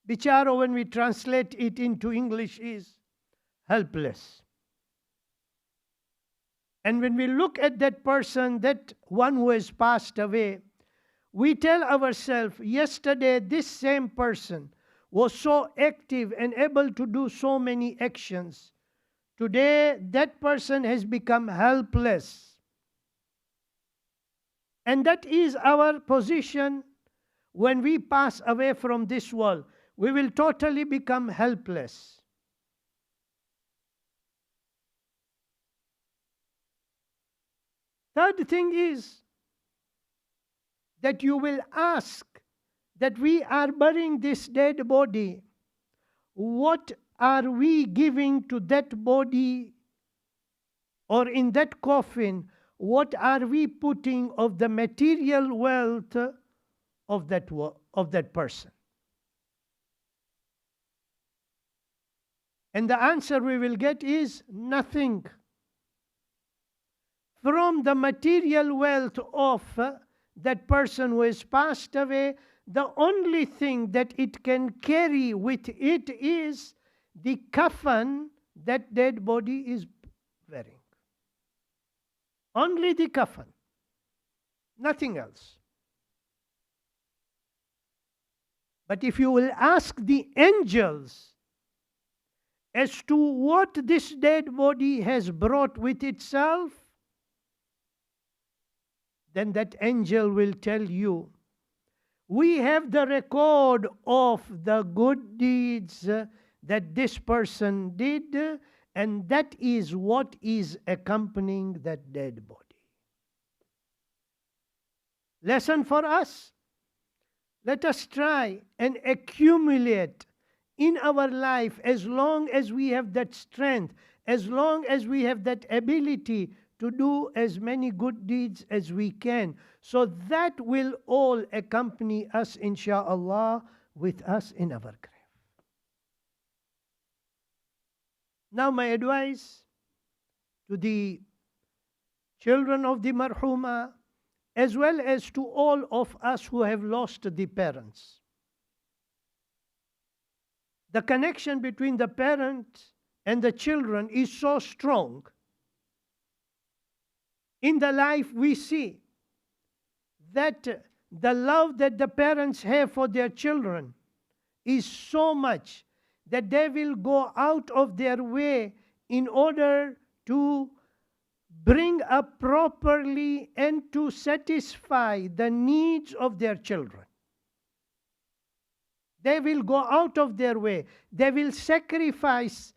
Bicharo, when we translate it into English, is helpless. And when we look at that person, that one who has passed away, we tell ourselves, yesterday this same person was so active and able to do so many actions. Today that person has become helpless. And that is our position when we pass away from this world. We will totally become helpless. Third thing is that you will ask that we are burying this dead body. What are we giving to that body, or in that coffin, what are we putting of the material wealth of that person? And the answer we will get is nothing. From the material wealth of that person who has passed away, the only thing that it can carry with it is the coffin that dead body is wearing. Only the coffin, nothing else. But if you will ask the angels as to what this dead body has brought with itself, then that angel will tell you, we have the record of the good deeds that this person did, and that is what is accompanying that dead body. Lesson for us: let us try and accumulate in our life, as long as we have that strength, as long as we have that ability, to do as many good deeds as we can. So that will all accompany us, insha'Allah, with us in our grave. Now my advice to the children of the Marhuma, as well as to all of us who have lost the parents. The connection between the parents and the children is so strong. In the life we see that the love that the parents have for their children is so much that they will go out of their way in order to bring up properly and to satisfy the needs of their children. They will go out of their way. They will sacrifice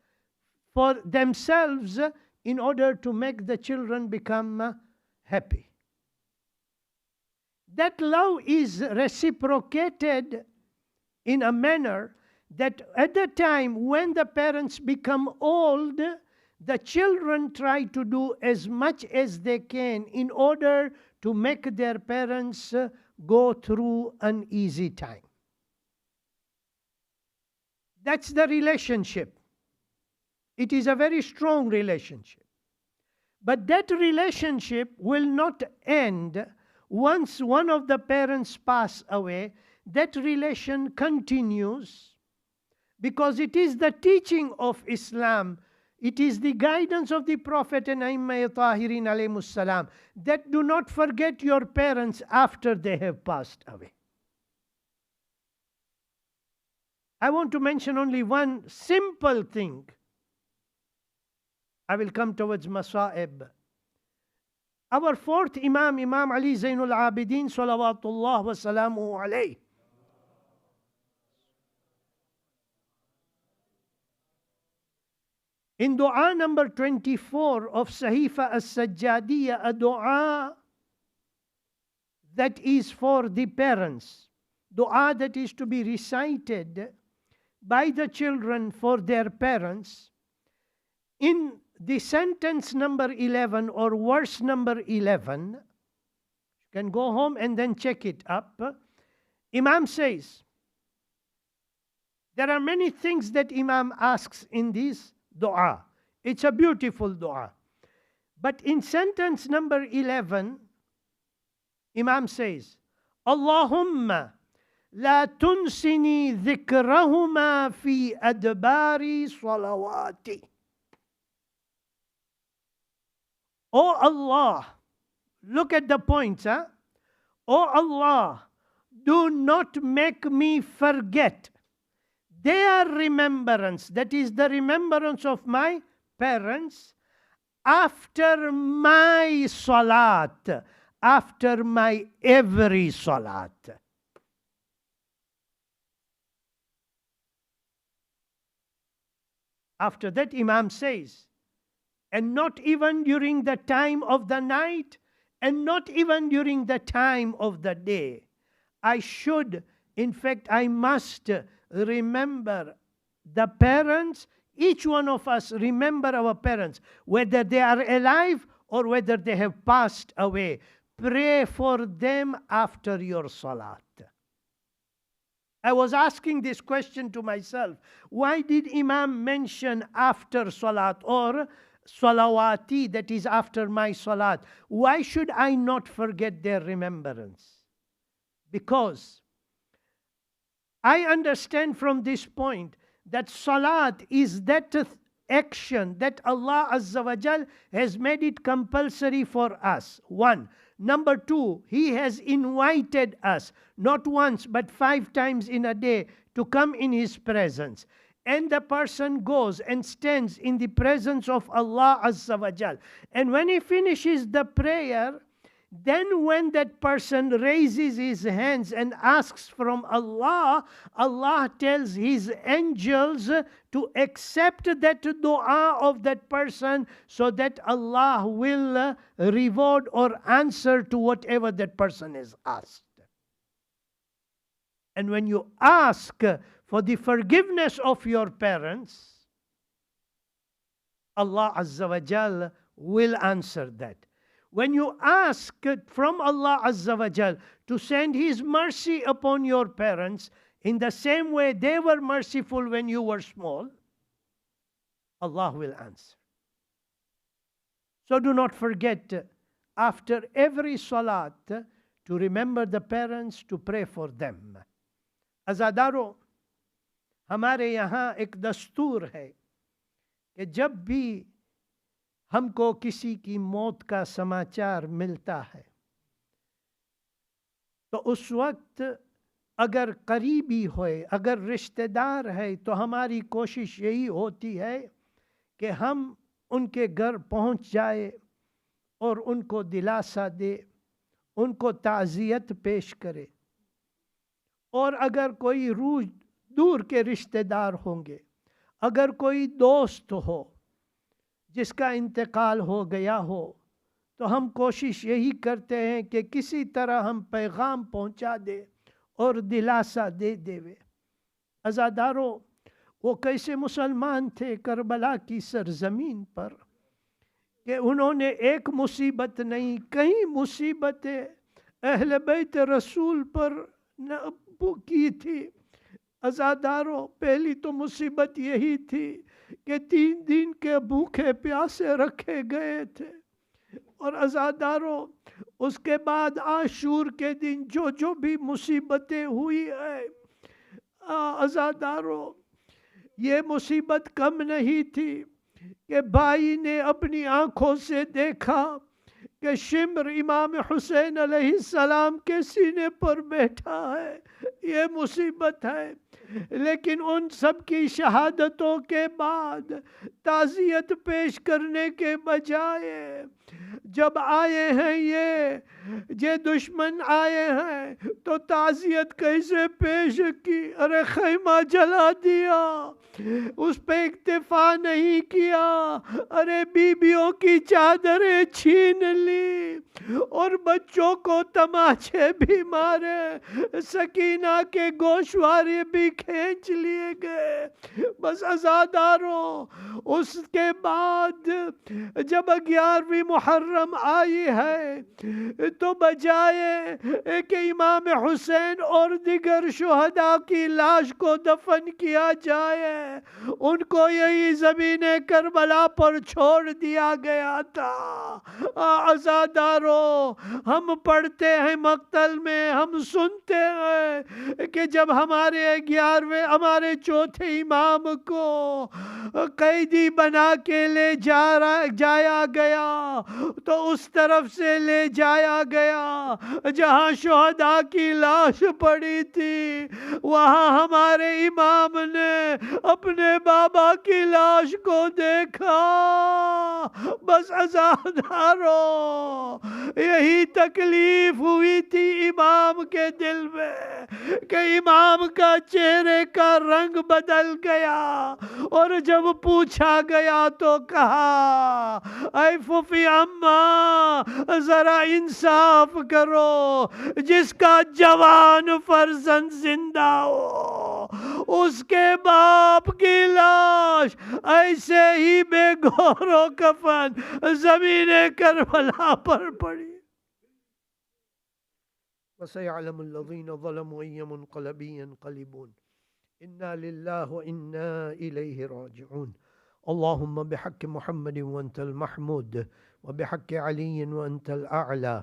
for themselves in order to make the children become happy. That love is reciprocated in a manner that at the time when the parents become old, the children try to do as much as they can in order to make their parents go through an easy time. That's the relationship. It is a very strong relationship. But that relationship will not end once one of the parents pass away. That relation continues because it is the teaching of Islam. It is the guidance of the Prophet and A'immah Tahirin alayhimus salam that do not forget your parents after they have passed away. I want to mention only one simple thing. I will come towards Masa'ib. Our fourth Imam, Imam Ali Zainul Abidin, salawatullah wa salamuhu alayh. In dua number 24 of Sahifa as-Sajjadiyya, a dua that is for the parents, dua that is to be recited by the children for their parents, in the sentence number 11 or verse number 11, you can go home and then check it up. Imam says, there are many things that Imam asks in this dua. It's a beautiful dua. But in sentence number 11, Imam says, Allahumma la tunsini dhikrahuma fi adbari salawati. O Allah, look at the points, huh? O Allah, do not make me forget their remembrance, that is the remembrance of my parents, after my salat, after my every salat. After that, Imam says, and not even during the time of the night, and not even during the time of the day. I should, in fact, I must remember the parents. Each one of us remember our parents, whether they are alive or whether they have passed away. Pray for them after your salat. I was asking this question to myself. Why did Imam mention after salat or salawati, that is after my salat? Why should I not forget their remembrance? Because I understand from this point that salat is that action that Allah Azza wa Jal has made it compulsory for us. One. Number two, He has invited us, not once but 5 times in a day, to come in His presence. And the person goes and stands in the presence of Allah Azza wa Jal. And when he finishes the prayer, then when that person raises his hands and asks from Allah, Allah tells His angels to accept that dua of that person, so that Allah will reward or answer to whatever that person has asked. And when you ask for the forgiveness of your parents, Allah Azza wa Jal will answer that. When you ask from Allah Azza wa Jal to send His mercy upon your parents, in the same way they were merciful when you were small, Allah will answer. So do not forget, after every salat, to remember the parents, to pray for them. Azadaro, हमारे यहाँ एक दस्तूर है कि जब भी हमको किसी की मौत का समाचार मिलता है तो उस वक्त अगर करीबी होए, अगर रिश्तेदार है, तो हमारी कोशिश यही होती है कि हम उनके घर पहुंच जाए और उनको दिलासा दे, उनको ताज़ियत पेश करे। और अगर कोई दूर के रिश्तेदार होंगे, अगर कोई दोस्त हो जिसका इंतकाल हो गया हो, तो हम कोशिश यही करते हैं कि किसी तरह हम पैगाम पहुंचा दे और दिलासा दे देवे। अज़ादारों, वो कैसे मुसलमान थे करबला की सरजमीन पर कि उन्होंने एक मुसीबत नहीं, कई मुसीबतें अहले बैत रसूल पर की थी। अज़ादारों, पहली तो मुसीबत यही थी कि 3 दिन के भूखे प्यासे रखे गए थे। और अज़ादारों, उसके बाद आशूर के दिन जो भी मुसीबतें हुई है, अज़ादारों, ये मुसीबत कम नहीं थी कि भाई ने अपनी आँखों से देखा कि शिम्र इमाम हुसैन अलैहिस्सलाम के सीने पर बैठा है। ये मुसीबत है। लेकिन उन सब की शहादतों के बाद ताज़ियत पेश करने के बजाय जब आए हैं ये दुश्मन आए हैं, तो ताज़ियत कैसे पेश की? अरे खैमा जला दिया, उस पे इक्तिफा नहीं किया, अरे बीबियों की चादरें छीन ली और बच्चों को तमाचे भी मारे, सकीना के गोशवारे भी खींच लिए गए। बस अज़ादारों, उसके बाद जब 11वीं मुहर्रम आई है, तो बजाय कि इमाम हुसैन और दिगर शुहदा की लाश को दफन किया जाए, उनको यही ज़मीन करबला पर छोड़ दिया गया था। अज़ादारों, हम पढ़ते हैं मक्तल में, हम सुनते हैं कि जब हमारे 11वें हमारे चौथे इमाम को कैदी बना के ले जाया गया, तो उस तरफ से ले जाया गया जहां शुहदा की लाश पड़ी थी, वहां हमारे इमाम ने अपने बाबा की लाश को देखा। बस अज़ादारों, यही तकलीफ हुई थी इमाम के दिल में कि इमाम का चेहरे का रंग बदल गया, और जब पूछा गया तो कहा, ऐ फूफी अम्मा जरा इंसाफ करो, जिसका जवान फर्जंद जिंदा हो उसके बाप की लाश ऐसे ही बेगौरो कफन ज़मीने करबला पर पड़ी। वसयअलमुल्लज़ीना ज़लमू अय्य मुनक़लबिन यनक़लिबून। इन्ना लिल्लाहि व इन्ना इलैहि राजिऊन। अल्लाहुम्मा बिहक़्क़ि मुहम्मदिन व अंतल महमूद, व बिहक़्क़ि अलीय्यिन व अंतल अअला,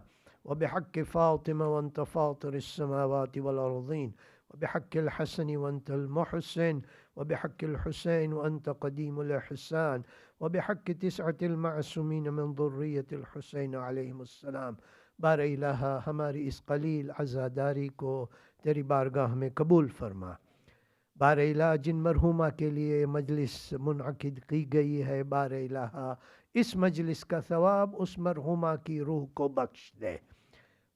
व बिहक़्क़ि फ़ातिमा व अंत फ़ातिरिस समावाति वल अर्ज़ीन, व बिहक़्क़िल हसन व अंतल मुहसिन, व बिहक़्क़िल हुसैन व अंत क़दीमुल इहसान, व बिहक़्क़ि तिसअतिल मअसूमीन मिन ज़ुर्रिय्यतिल हुसैन अलैहिमुस्सलाम। बार इलाहा, हमारी इस क़लील अज़ादारी को तेरी बारगाह में कबूल फरमा। बार इलाहा, जिन मरहुमा के लिए मजलिस मुनअक़िद की गई है, बार इलाहा इस मजलिस का सवाब उस मरहुमा की रूह को बख्श दे।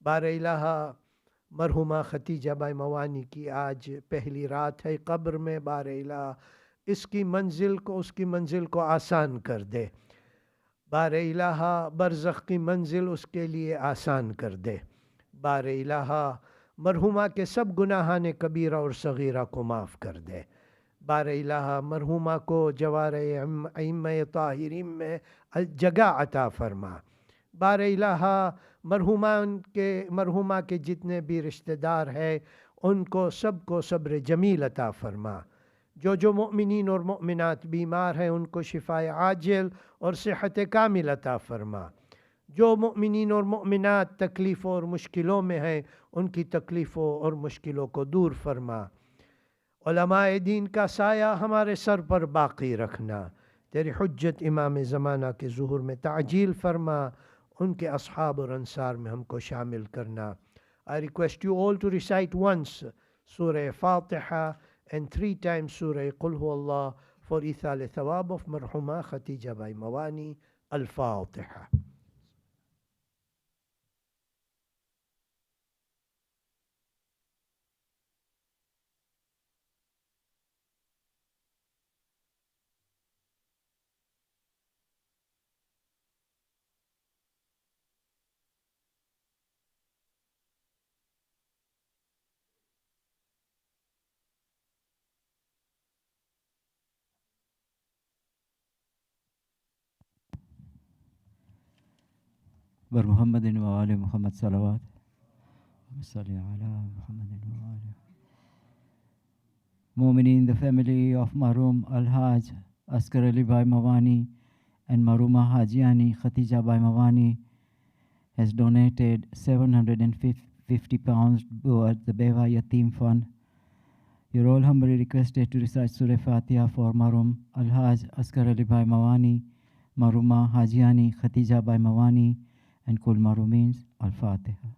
बार इलाहा, मरहुमा खतीजा बाई मवानी की आज पहली रात है कब्र में, बार इलाहा इसकी मंजिल को, उसकी मंजिल को आसान कर दे। बार इलाहा बरज़ख़ की मंजिल उसके लिए आसान कर दे। बार इलाहा मरहुमा के सब गुनाहान कबीरा और सगीरा को माफ़ कर दे। बार इलाहा मरहुमा को जवार अइम्मा ताहिरीन में जगह अता फरमा। बार इलाहा मरहुमा के जितने भी रिश्तेदार हैं उनको सबको सब्र जमील अता फरमा। जो मोमिनीन और मोमिनात बीमार हैं उनको शिफाए आजिल और सेहत कामिल अता फरमा। जो मोमिनीन और मोमिनात तकलीफ़ों और मुश्किलों में हैं उनकी तकलीफ़ों और मुश्किलों को दूर फरमा। उलमाए दीन का साया हमारे सर पर बाक़ी रखना। तेरी हुज्जत इमाम ज़माना के ज़ुहूर में ताजील फरमा। उनके अस्हाब और अंसार में हमको शामिल करना। I request you all to recite once Surah Fatiha and 3 times Surah Qul Huwallah for Ithal Thawab of Marhuma Khatija Bai Mawani. Al-Fatiha. बर मुहम्मदिन व आले मुहम्मद सलवात सल्ली अला मुहम्मदिन व आले Mu'minin, the family of Marhum Al-Haj Askar Ali Bhai Mawani and Marhuma Hajiani Khatija Bhai Mawani has donated 750 pounds towards the Beva Yatim Fund. You're all humbly requested to recite Surah Fatiha for Marhum Al-Haj Askar Ali Bhai Mawani, Marhuma Hajiani Khatija Bhai Mawani, and Kul Marhumins. Al-Fatiha.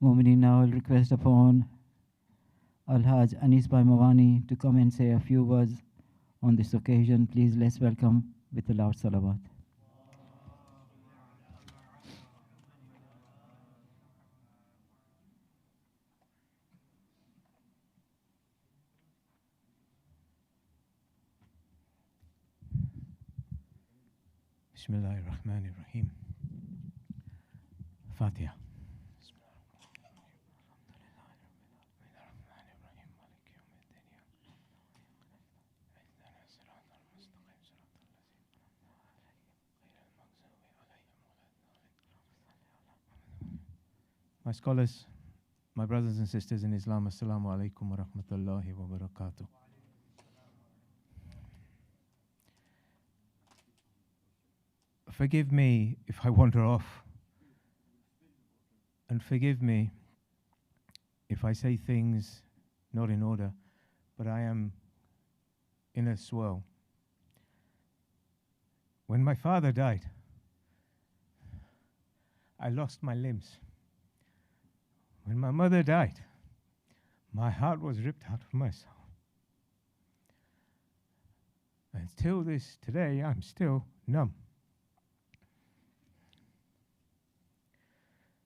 Mu'minin, now I'll request upon Al-Haj Anis Bhai Mawani to come and say a few words on this occasion. Please let's welcome with a loud salawat. Bismillahirrahmanirrahim. Fatiha. My scholars, my brothers and sisters in Islam, Assalamu alaikum wa rahmatullahi wa barakatuh. Forgive me if I wander off, and forgive me if I say things not in order, but I am in a swirl. When my father died, I lost my limbs. When my mother died, my heart was ripped out of my soul. Until today, I'm still numb.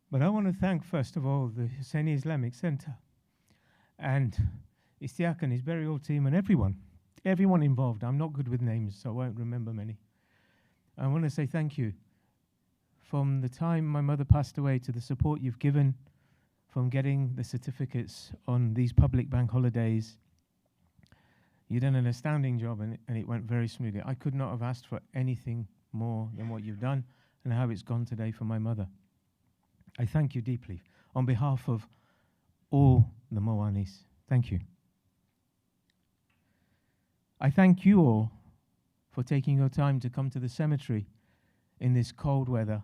But I want to thank, first of all, the Husaini Islamic Center and Siyaka and his burial team and everyone involved. I'm not good with names, so I won't remember many. I want to say thank you. From the time my mother passed away to the support you've given, from getting the certificates on these public bank holidays, you've done an astounding job, and it went very smoothly. I could not have asked for anything more than what you've done and how it's gone today for my mother. I thank you deeply on behalf of all the Mawanis. Thank you. I thank you all for taking your time to come to the cemetery in this cold weather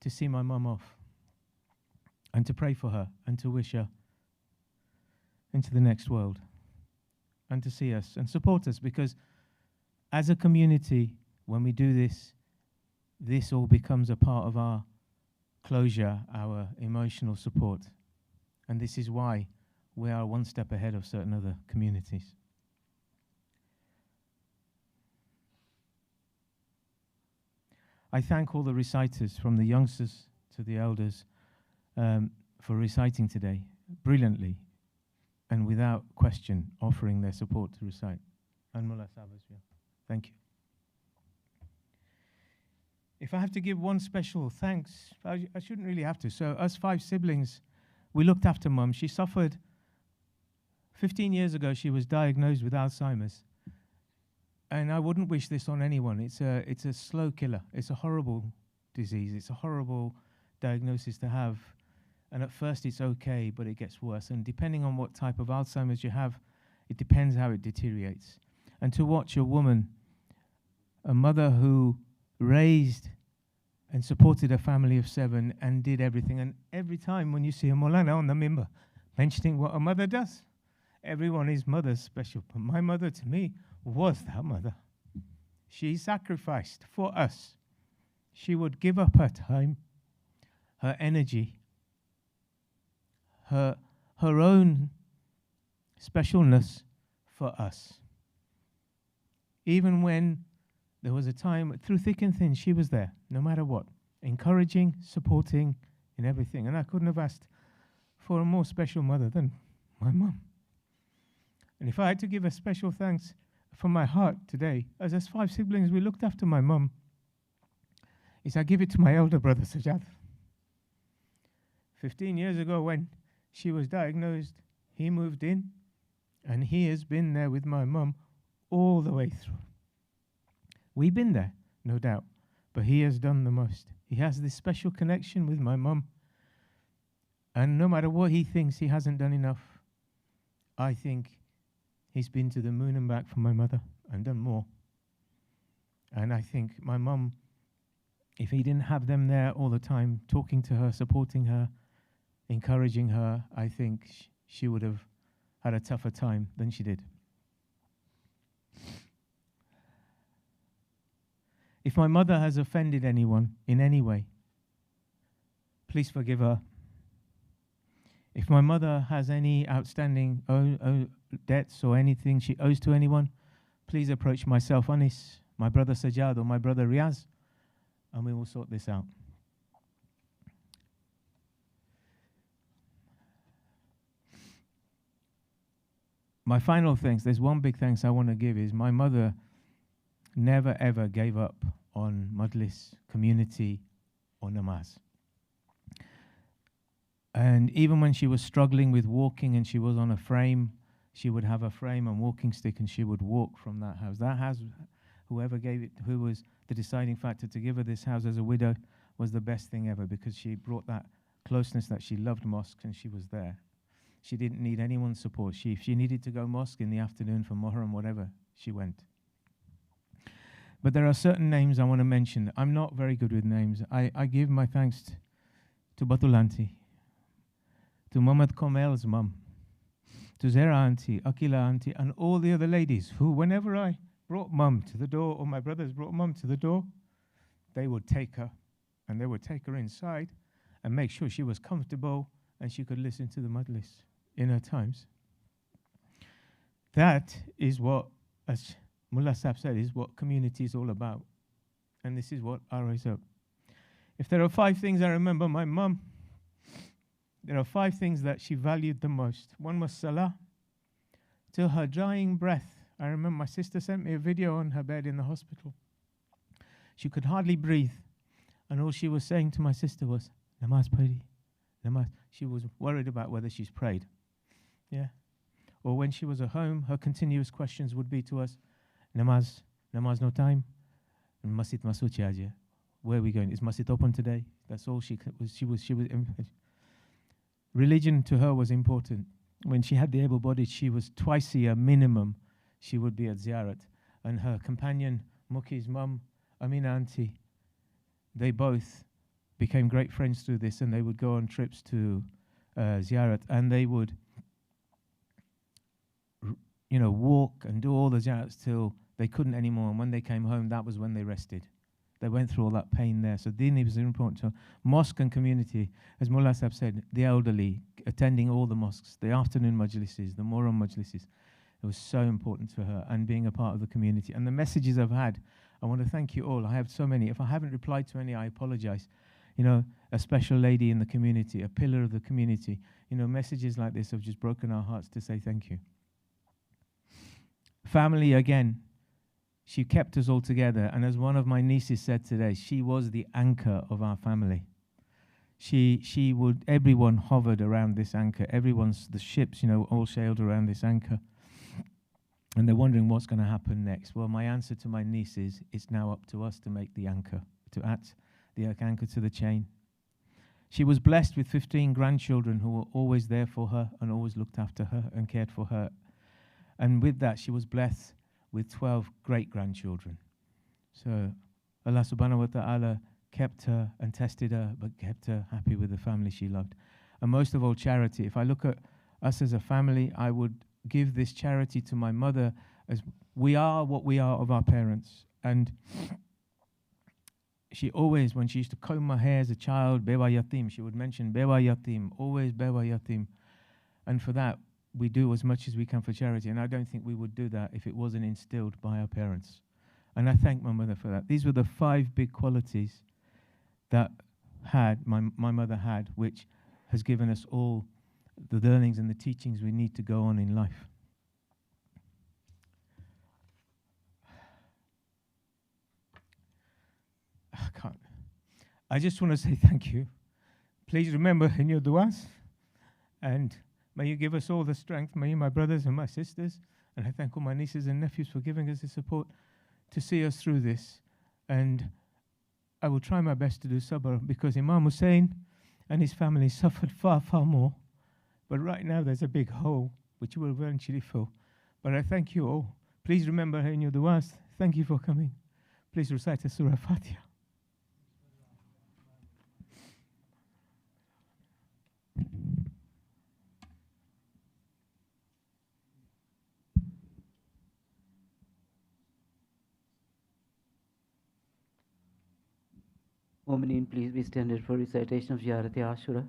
to see my mum off and to pray for her and to wish her into the next world and to see us and support us, because as a community, when we do this, this all becomes a part of our closure, our emotional support. And this is why we are one step ahead of certain other communities. I thank all the reciters, from the youngsters to the elders, for reciting today brilliantly and without question offering their support to recite. And Mullah Sahib as well. Thank you. If I have to give one special thanks, I shouldn't really have to. So us 5 siblings, we looked after Mum. She suffered, 15 years ago, she was diagnosed with Alzheimer's. And I wouldn't wish this on anyone. It's a slow killer. It's a horrible disease. It's a horrible diagnosis to have. And at first it's okay, but it gets worse. And depending on what type of Alzheimer's you have, it depends how it deteriorates. And to watch a woman, a mother who raised and supported a family of 7 and did everything. And every time when you see a Maulana on the mimbar mentioning what a mother does, everyone is mother's special. But my mother to me was that mother. She sacrificed for us. She would give up her time, her energy, her own specialness for us. Even when there was a time, through thick and thin, she was there, no matter what, encouraging, supporting in everything. And I couldn't have asked for a more special mother than my mum. And if I had to give a special thanks from my heart today, as us 5 siblings, we looked after my mum, is I give it to my elder brother, Sajjad. 15 years ago when she was diagnosed, he moved in, and he has been there with my mum all the way through. We've been there, no doubt, but he has done the most. He has this special connection with my mum, and no matter what he thinks he hasn't done enough, I think he's been to the moon and back for my mother and done more. And I think my mum, if he didn't have them there all the time, talking to her, supporting her, encouraging her, I think she would have had a tougher time than she did. If my mother has offended anyone in any way, please forgive her. If my mother has any outstanding debts or anything she owes to anyone, please approach myself, Anis, my brother Sajjad, or my brother Riaz, and we will sort this out. My final thanks, there's one big thanks I want to give, is my mother never ever gave up on Majlis, community, or namaz. And even when she was struggling with walking and she was on a frame, she would have a frame and walking stick and she would walk from that house. That house, whoever gave it, who was the deciding factor to give her this house as a widow, was the best thing ever, because she brought that closeness that she loved mosques and she was there. She didn't need anyone's support. If she needed to go mosque in the afternoon for Muharram, whatever, she went. But there are certain names I want to mention. I'm not very good with names. I give my thanks to Batul Auntie, to Muhammad Komel's mum, to Zera Auntie, Akila Auntie, and all the other ladies who, whenever I brought mum to the door or my brothers brought mum to the door, they would take her and they would take her inside and make sure she was comfortable and she could listen to the Majlis in her times. That is what, as Mullah Sahib said, is what community is all about. And this is what I rise up. If there are 5 things I remember my mum, there are 5 things that she valued the most. One was salah. Till her dying breath, I remember my sister sent me a video on her bed in the hospital. She could hardly breathe. And all she was saying to my sister was, Namaz pari, namaz. She was worried about whether she's prayed. Yeah. Or when she was at home, her continuous questions would be to us, Namaz no time. And Masjid Masud Chaja. Where are we going? Is Masjid open today? That's all she was. Religion to her was important. When she had the able-bodied, she was twice a year minimum. She would be at ziyarat. And her companion, Muki's mum, Amina Auntie, they both became great friends through this, and they would go on trips to ziyarat, and they would, walk and do all the ziyarats till they couldn't anymore. And when they came home, that was when they rested. They went through all that pain there. So deen was important to her. Mosque and community, as Mullah Sahib said, the elderly, attending all the mosques, the afternoon majlises, the Muharram majlises. It was so important to her, and being a part of the community. And the messages I've had, I want to thank you all. I have so many. If I haven't replied to any, I apologize. A special lady in the community, a pillar of the community. Messages like this have just broken our hearts to say thank you. Family, again, she kept us all together. And as one of my nieces said today, she was the anchor of our family. Everyone hovered around this anchor. The ships, all sailed around this anchor. And they're wondering what's going to happen next. Well, my answer to my niece is, it's now up to us to make the anchor, to add the anchor to the chain. She was blessed with 15 grandchildren who were always there for her and always looked after her and cared for her. And with that, she was blessed with 12 great-grandchildren. So Allah subhanahu wa ta'ala kept her and tested her, but kept her happy with the family she loved. And most of all, charity. If I look at us as a family, I would give this charity to my mother, as we are what we are of our parents. And she always, when she used to comb my hair as a child, Bewa Yatim, she would mention Bewa Yatim, always Bewa Yatim. And for that, we do as much as we can for charity. And I don't think we would do that if it wasn't instilled by our parents. And I thank my mother for that. These were the 5 big qualities that my mother had, which has given us all the learnings and the teachings we need to go on in life. I just want to say thank you. Please remember in your du'as, and may you give us all the strength, may you, my brothers and my sisters, and I thank all my nieces and nephews for giving us the support to see us through this. And I will try my best to do sabr, because Imam Hussein and his family suffered far, far more. But right now there's a big hole which will eventually fill. But I thank you all. Please remember in your du'as. Thank you for coming. Please recite the Surah Fatiha. Mu'mineen, please be standing for recitation of Ziyarat Ashura.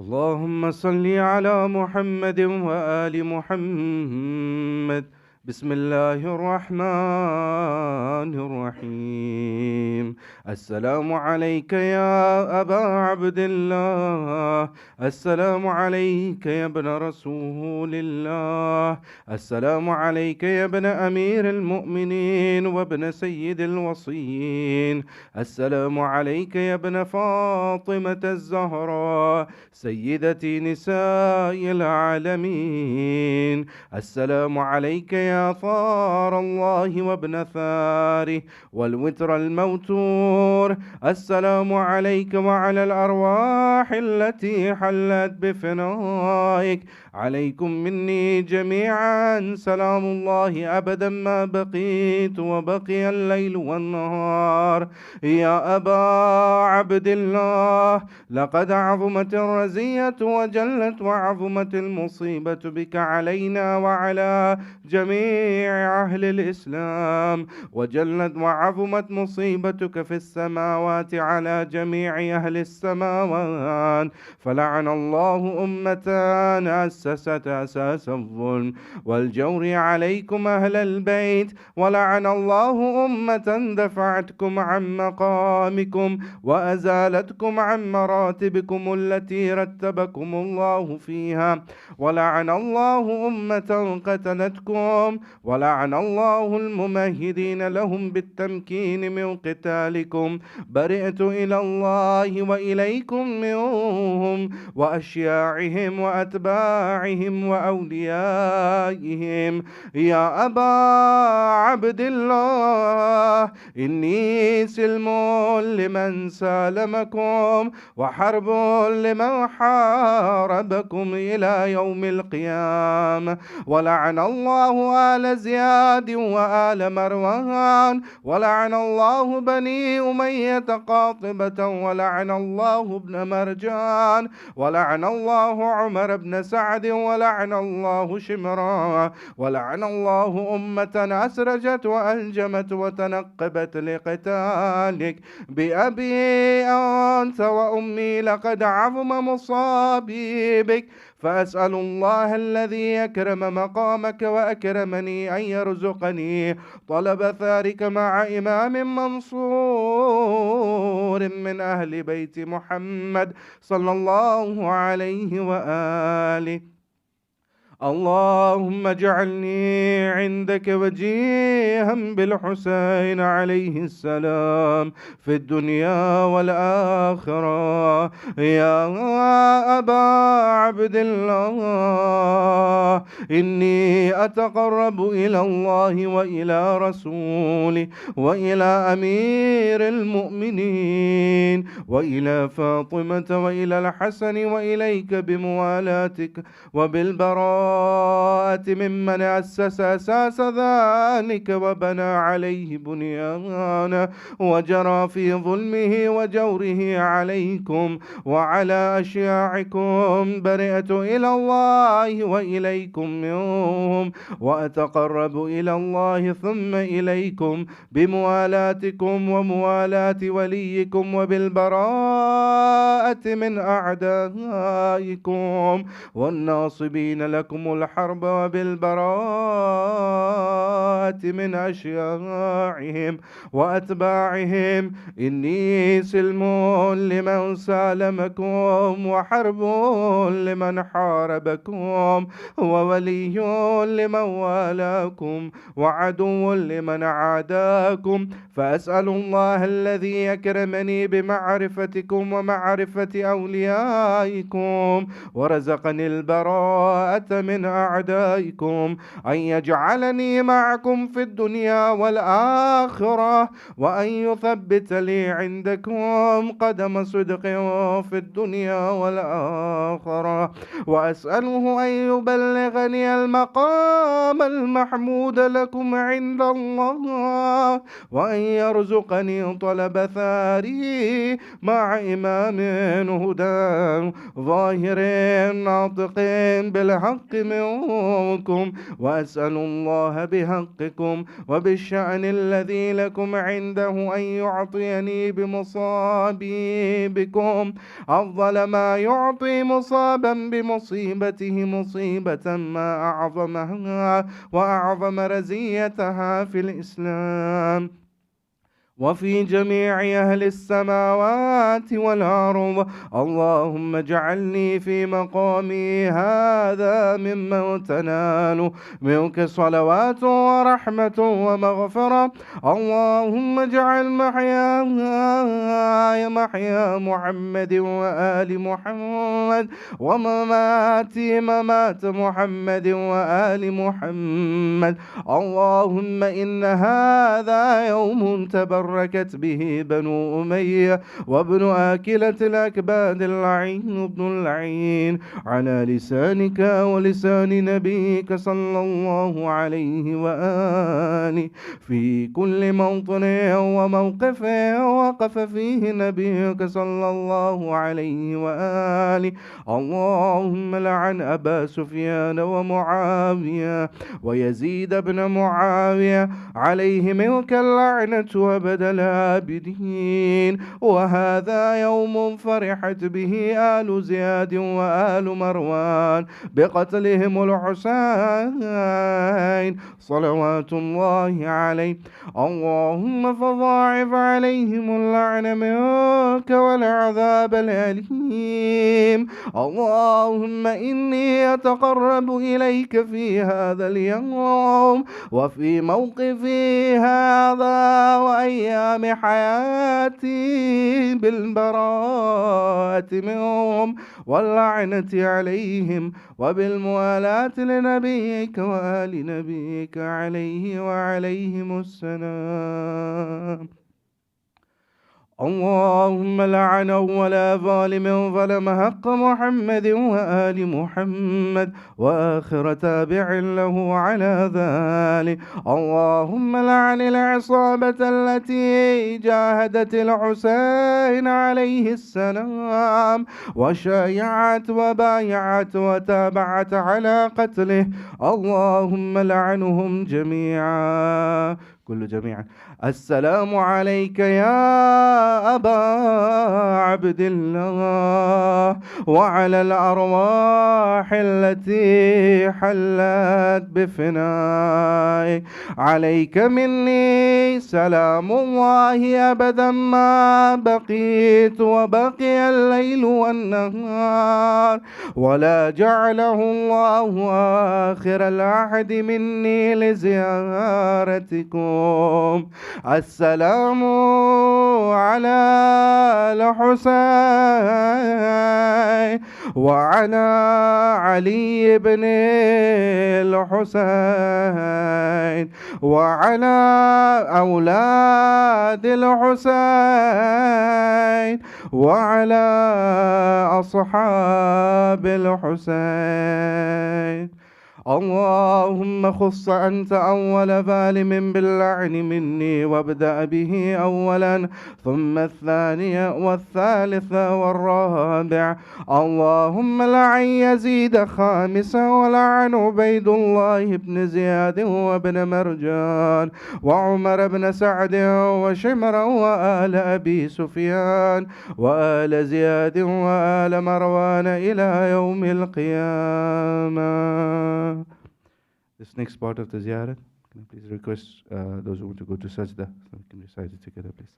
اللهم صل على محمد وآل محمد بسم الله الرحمن الرحيم. السلام عليك يا أبا عبد الله، السلام عليك يا ابن رسول الله، السلام عليك يا ابن أمير المؤمنين وابن سيد الوصيين، السلام عليك يا ابن فاطمة الزهراء سيدة نساء العالمين، السلام عليك يا ثار الله وابن ثاره والوتر الموتور، السلام عليك وعلى الأرواح التي حلت بفنائك، عليكم مني جميعا سلام الله أبدا ما بقيت وبقي الليل والنهار. يا أبا عبد الله، لقد عظمت الرزية وجلت وعظمت المصيبة بك علينا وعلى جميع أهل الإسلام، وجلت وعظمت مصيبتك في السماوات على جميع أهل السماوات، فلعن الله أمة أسست أساس الظلم والجور عليكم أهل البيت، ولعن الله أمة دفعتكم عن مقامكم وأزالتكم عن مراتبكم التي رتبكم الله فيها، ولعن الله أمة قتلتكم، ولعن الله الممهدين لهم بالتمكين من قتالكم. برئت إلى الله وإليكم منهم وأشياعهم وأتباعهم وأوليائهم. يا أبا عبد الله، إني سلم لمن سالمكم وحرب لمن حاربكم إلى يوم القيامة، ولعن الله آل زياد وآل مروان، ولعن الله بني أمية قاطبة، ولعن الله ابن مرجان، ولعن الله عمر بن سعد، ولعن الله شمران، ولعن الله أمة أسرجت وأنجمت وتنقبت لقتالك. بأبي أنت وأمي لقد عظم مصابي بك، فأسأل الله الذي أكرم مقامك وأكرمني أن يرزقني طلب ثارك مع إمام منصور من أهل بيت محمد صلى الله عليه وآله. اللهم اجعلني عندك وجيها بالحسين عليه السلام في الدنيا والآخرة. يا أبا عبد الله، إني أتقرب إلى الله وإلى رسوله وإلى أمير المؤمنين وإلى فاطمة وإلى الحسن وإليك بموالاتك وبالبراءة ممن أسس أساس ذلك وبنى عليه بنيانا وجرى في ظلمه وجوره عليكم وعلى أشياعكم. برئت إلى الله وإليكم منهم، وأتقرب إلى الله ثم إليكم بموالاتكم وموالاة وليكم وبالبراءة من أعدائكم والناصبين لكم الحرب وبالبراءة من أشياعهم وأتباعهم. إني سلم لمن سالمكم وحرب لمن حاربكم وولي لمن والاكم وعدو لمن عاداكم، فأسأل الله الذي يكرمني بمعرفتكم ومعرفة أوليائكم ورزقني البراءة من أعدائكم أن يجعلني معكم في الدنيا والآخرة، وأن يثبت لي عندكم قدم صدق في الدنيا والآخرة، وأسأله أن يبلغني المقام المحمود لكم عند الله، وأن يرزقني طلب ثاري مع إمام هدى ظاهر ناطق بالحق بالحق منكم، وأسأل الله بحقكم وبالشأن الذي لكم عنده أن يعطيني بمصابيبكم أفضل ما يعطي مصابا بمصيبته مصيبة ما أعظمها وأعظم رزيتها في الإسلام وفي جميع أهل السماوات والأرض. اللهم اجعلني في مقامي هذا ممن تنال منك صلوات ورحمة ومغفرة. اللهم اجعل محياي محيا محمد وآل محمد، ومماتي ممات محمد وآل محمد. اللهم إن هذا يوم تبركت به بنو أمية وابن آكلة الأكباد اللعين ابن اللعين على لسانك ولسان نبيك صلى الله عليه وآله في كل موطن وموقف وقف فيه نبيك صلى الله عليه وآله. اللهم لعن أبا سفيان ومعاوية ويزيد بن معاوية عليه منك اللعنة أبد الآبدين. وهذا يوم فرحت به آل زياد وآل مروان بقتلهم الحسين صلوات الله عليه. اللهم فضاعف عليهم اللعن منك والعذاب الأليم. اللهم إني أتقرب إليك في هذا اليوم وفي موقفي هذا وأيام حياتي بالبراءة منهم واللعنة عليهم وبالموالاة لنبيك وآل نبيك عليه وعليهم السلام. اللهم لعن أول ظالم ظلم حق محمد وآل محمد وآخر تابع له على ذلك. اللهم لعن العصابة التي جاهدت الحسين عليه السلام وشايعت وبايعت وتابعت على قتله. اللهم لعنهم جميعا كل جميعا. السلام عليك يا أبا عبد الله وعلى الأرواح التي حلت بفنائك. عليك مني سلام الله أبدا ما بقيت وبقي الليل والنهار، ولا جعله الله آخر العهد مني لزيارتكم. السلام على الحسين وعلى علي بن الحسين وعلى أولاد الحسين وعلى أصحاب الحسين. اللهم خص أنت أول ظالم باللعن مني وابدأ به أولا ثم الثاني والثالث والرابع. اللهم لعن يزيد خامسا ولعن عبيد الله بن زياد وابن مرجان وعمر بن سعد وشمر وآل أبي سفيان وآل زياد وآل مروان إلى يوم القيامة. This next part of the ziyarat, can I please request those who want to go to sajda, so we can recite it together, please.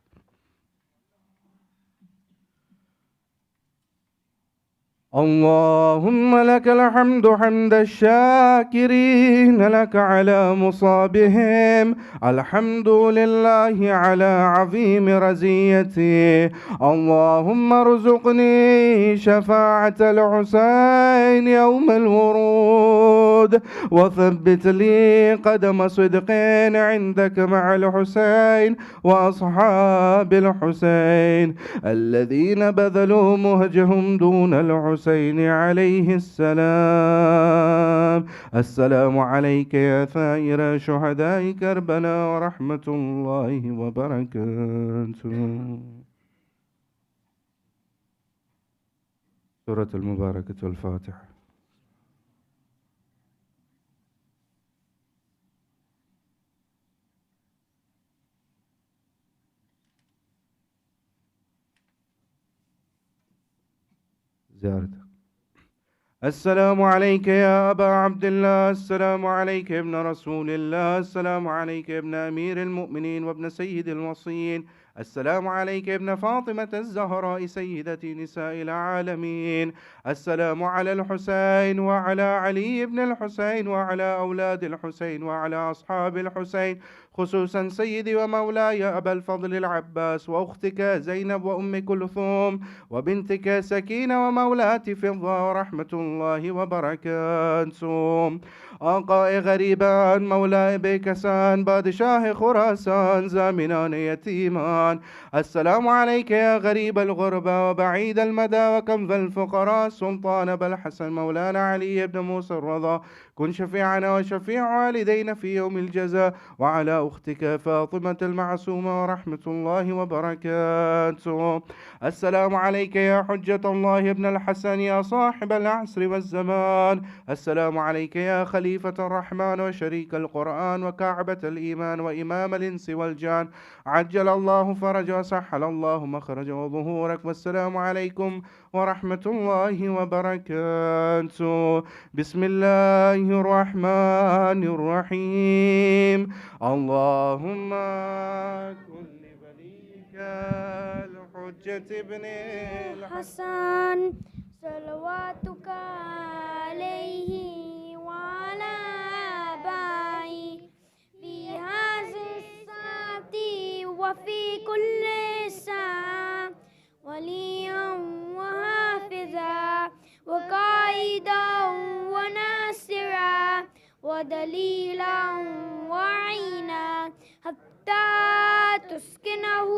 اللهم لك الحمد حمد الشاكرين لك على مصابهم. الحمد لله على عظيم رزيتي. اللهم ارزقني شفاعة الحسين يوم الورود وثبت لي قدم صدق عندك مع الحسين وأصحاب الحسين الذين بذلوا مهجهم دون الحسين عليه السلام. السلام عليك يا ثائر شهداء كربلاء ورحمة الله وبركاته. سورة المباركة والفاتحة. زيارته. السلام عليك يا أبا عبد الله، السلام عليك يا ابن رسول الله، السلام عليك يا ابن أمير المؤمنين وابن سيد الوصيين، السلام عليك يا ابن فاطمة الزهراء سيدة نساء العالمين، السلام على الحسين وعلى علي بن الحسين وعلى أولاد الحسين وعلى أصحاب الحسين، خصوصا سيدي ومولاي أبا الفضل العباس وأختك زينب وأم كلثوم وبنتك سكينة ومولاتي فضة ورحمة الله وبركاته. آقاء غريبان مولاي بكسان بادشاه خراسان زامنان يتيمان، السلام عليك يا غريب الغربة وبعيد المدى وكنف الفقراء سلطان أبا الحسن مولانا علي بن موسى الرضا، كن شفيعنا وشفيع والدينا في يوم الجزاء، وعلى أختك فاطمة المعصومة ورحمة الله وبركاته. السلام عليك يا حجة الله ابن الحسن يا صاحب العصر والزمان، السلام عليك يا خليفة الرحمن وشريك القرآن وكعبة الإيمان وإمام الإنس والجان، عجل الله فرج وسحل الله مخرج وظهورك، والسلام عليكم ورحمة الله وبركاته. بسم الله الرحمن الرحيم. اللهم كن لوليك الحجة ابن الحسن صلواتك عليه وعلى آبائه في هذه الساعة وفي كل ساعة وليا وحافظا وقائدا وناصرا ودليلا وعينا حتى تسكنه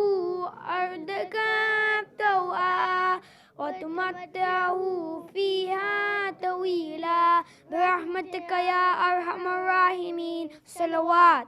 أرضك طوعا وتمتعه فيها طويلا برحمتك يا أرحم الراحمين. صلوات.